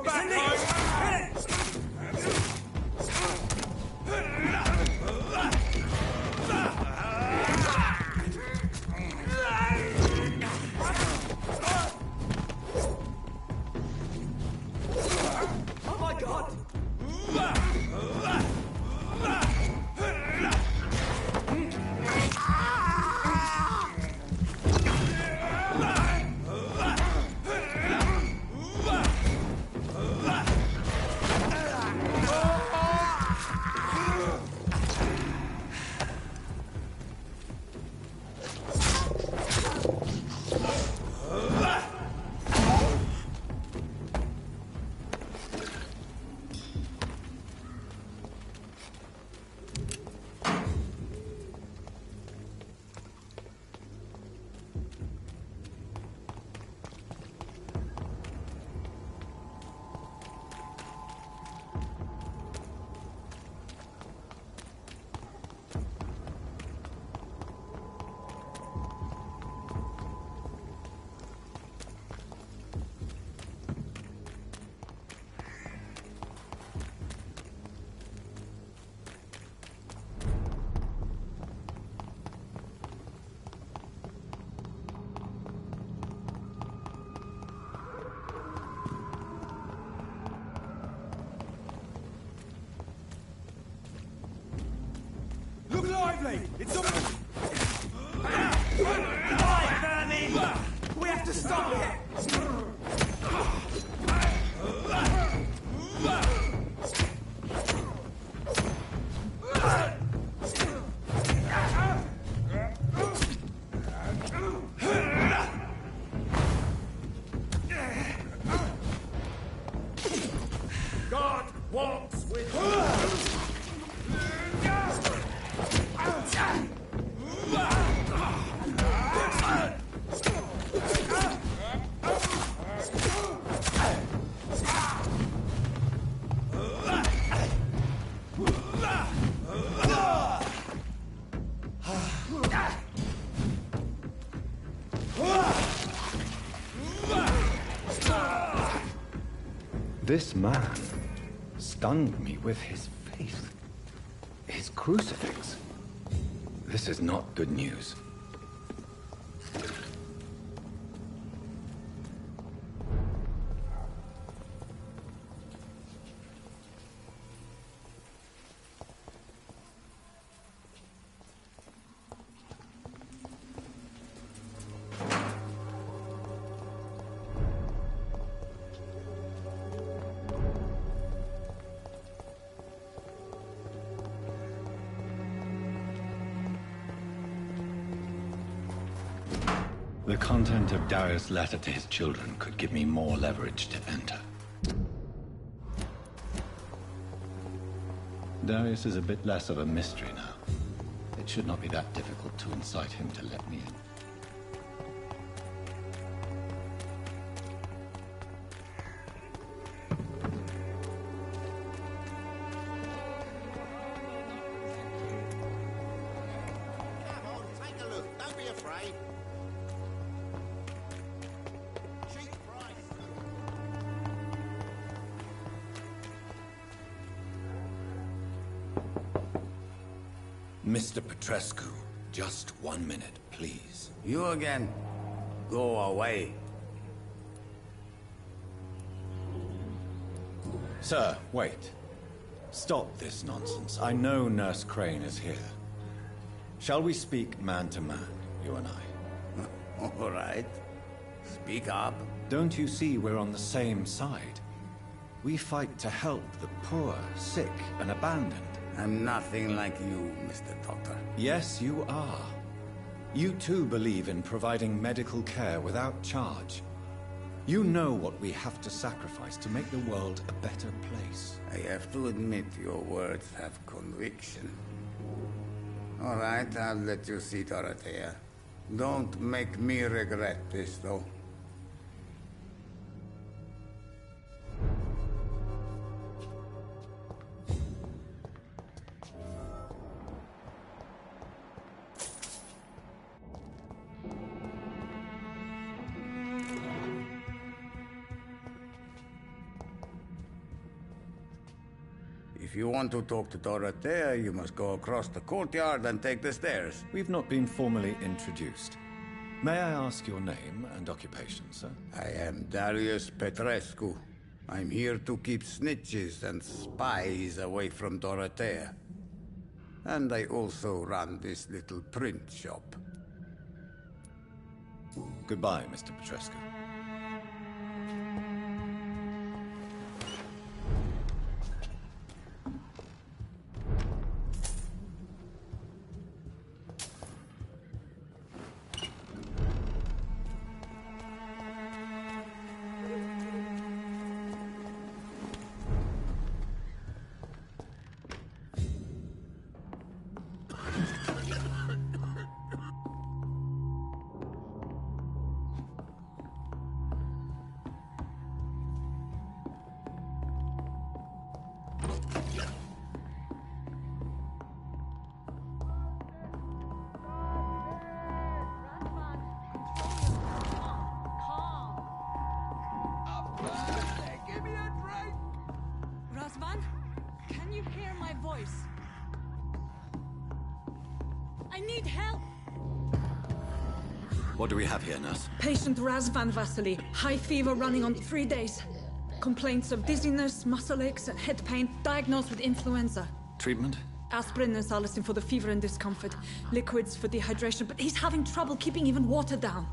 Oh my god! Look lively! It's on... Right, vermin! We have to stop it! God walks with you! This man stunned me with his faith. His crucifix. This is not good news. The content of Darius' letter to his children could give me more leverage to enter. Darius is a bit less of a mystery now. It should not be that difficult to incite him to let me in. Mr. Petrescu, just 1 minute, please. You again? Go away. Sir, wait. Stop this nonsense. I know Nurse Crane is here. Shall we speak man to man, you and I? All right. Speak up. Don't you see we're on the same side? We fight to help the poor, sick, and abandoned. I'm nothing like you, Mr. Doctor. Yes, you are. You too believe in providing medical care without charge. You know what we have to sacrifice to make the world a better place. I have to admit your words have conviction. All right, I'll let you see Dorothea. Don't make me regret this, though. If you want to talk to Dorothea, you must go across the courtyard and take the stairs. We've not been formally introduced. May I ask your name and occupation, sir? I am Darius Petrescu. I'm here to keep snitches and spies away from Dorothea. And I also run this little print shop. Goodbye, Mr. Petrescu. Razvan, can you hear my voice? I need help! What do we have here, nurse? Patient Razvan Vasily, high fever running on 3 days. Complaints of dizziness, muscle aches, and head pain, diagnosed with influenza. Treatment? Aspirin and salicin for the fever and discomfort. Liquids for dehydration, but he's having trouble keeping even water down.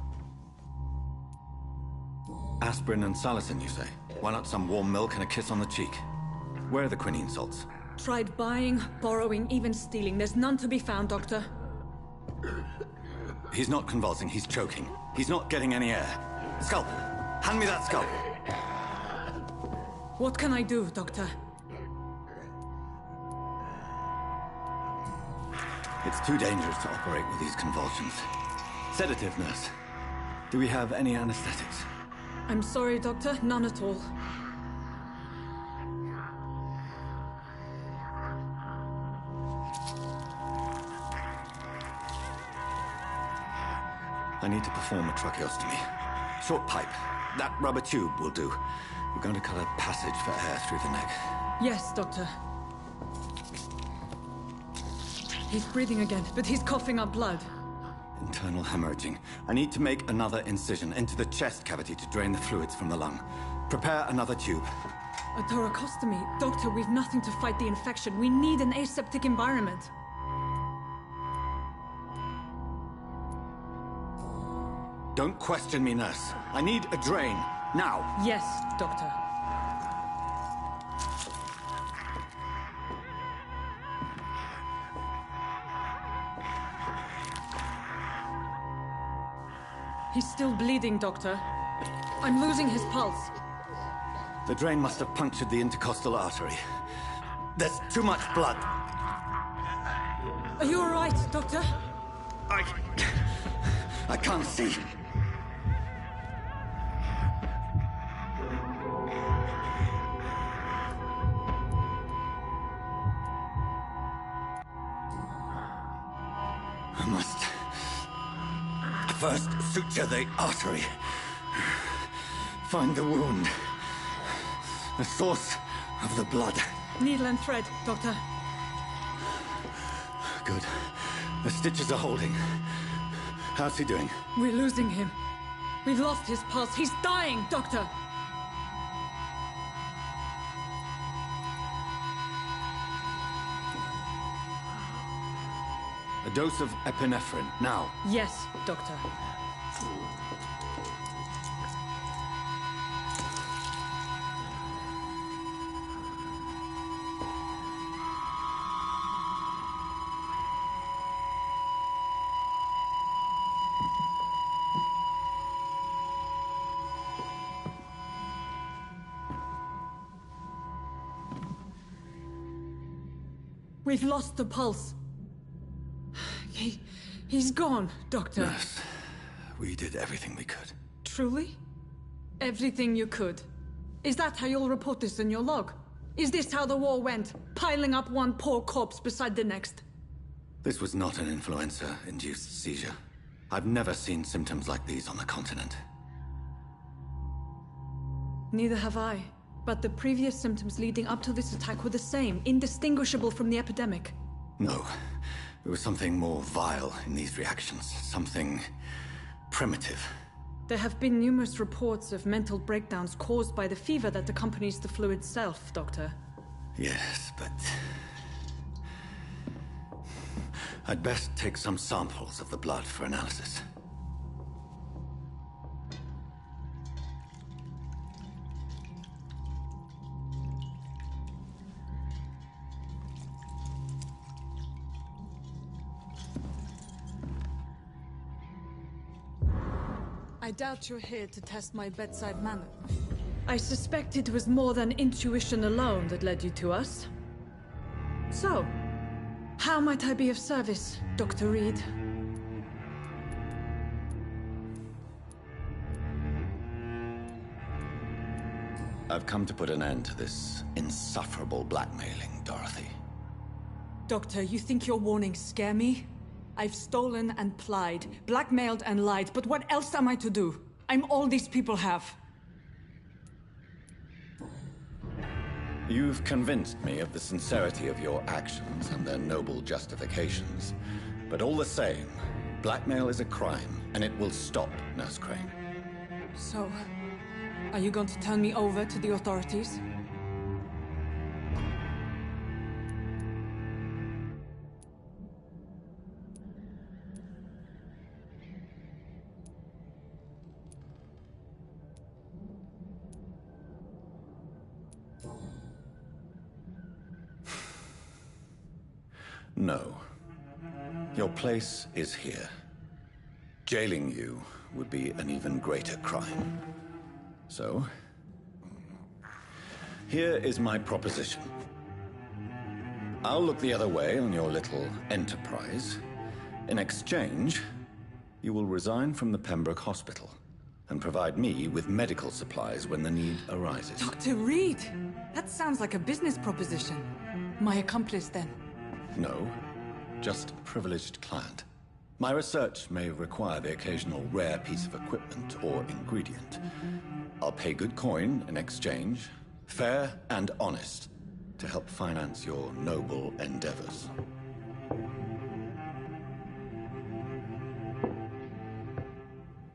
Aspirin and salicin, you say? Why not some warm milk and a kiss on the cheek? Where are the quinine salts? Tried buying, borrowing, even stealing. There's none to be found, Doctor. He's not convulsing, he's choking. He's not getting any air. Scalpel! Hand me that scalpel! What can I do, Doctor? It's too dangerous to operate with these convulsions. Sedative, nurse. Do we have any anesthetics? I'm sorry, Doctor. None at all. I need to perform a tracheostomy. Short pipe. That rubber tube will do. We're going to cut a passage for air through the neck. Yes, Doctor. He's breathing again, but he's coughing up blood. Internal hemorrhaging. I need to make another incision into the chest cavity to drain the fluids from the lung. Prepare another tube. A thoracostomy. Doctor, we've nothing to fight the infection. We need an aseptic environment. Don't question me, nurse. I need a drain. Now. Yes, Doctor. He's still bleeding, Doctor. I'm losing his pulse. The drain must have punctured the intercostal artery. There's too much blood. Are you all right, Doctor? I can't see. I must first suture the artery. Find the wound. The source of the blood. Needle and thread, Doctor. Good. The stitches are holding. How's he doing? We're losing him. We've lost his pulse. He's dying, Doctor. A dose of epinephrine, now. Yes, Doctor. We've lost the pulse. He's gone, Doctor. Nurse, we did everything we could. Truly? Everything you could? Is that how you'll report this in your log? Is this how the war went? Piling up one poor corpse beside the next? This was not an influenza-induced seizure. I've never seen symptoms like these on the continent. Neither have I. But the previous symptoms leading up to this attack were the same, indistinguishable from the epidemic. No. There was something more vile in these reactions. Something primitive. There have been numerous reports of mental breakdowns caused by the fever that accompanies the flu itself, Doctor. Yes, but... I'd best take some samples of the blood for analysis. I doubt you're here to test my bedside manner. I suspect it was more than intuition alone that led you to us. So, how might I be of service, Dr. Reed? I've come to put an end to this insufferable blackmailing, Dorothy. Doctor, you think your warnings scare me? I've stolen and plied, blackmailed and lied, but what else am I to do? I'm all these people have. You've convinced me of the sincerity of your actions and their noble justifications. But all the same, blackmail is a crime, and it will stop, Nurse Crane. So, are you going to turn me over to the authorities? No. Your place is here. Jailing you would be an even greater crime. So, here is my proposition. I'll look the other way on your little enterprise. In exchange, you will resign from the Pembroke Hospital and provide me with medical supplies when the need arises. Dr. Reed! That sounds like a business proposition. My accomplice, then? No, just a privileged client. My research may require the occasional rare piece of equipment or ingredient. I'll pay good coin in exchange, fair and honest, to help finance your noble endeavors.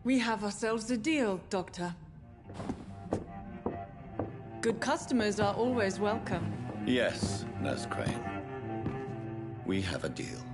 We have ourselves a deal, Doctor. Good customers are always welcome. Yes, Nurse Crane. We have a deal.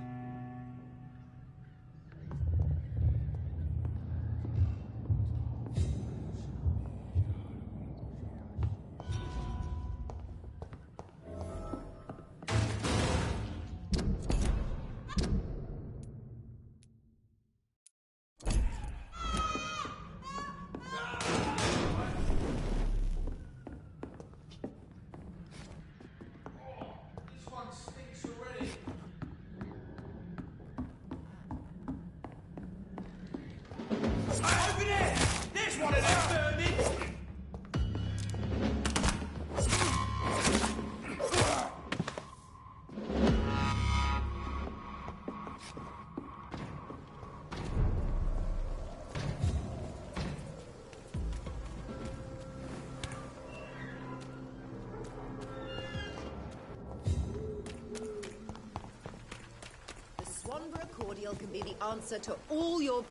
Swanborough cordial can be the answer to all your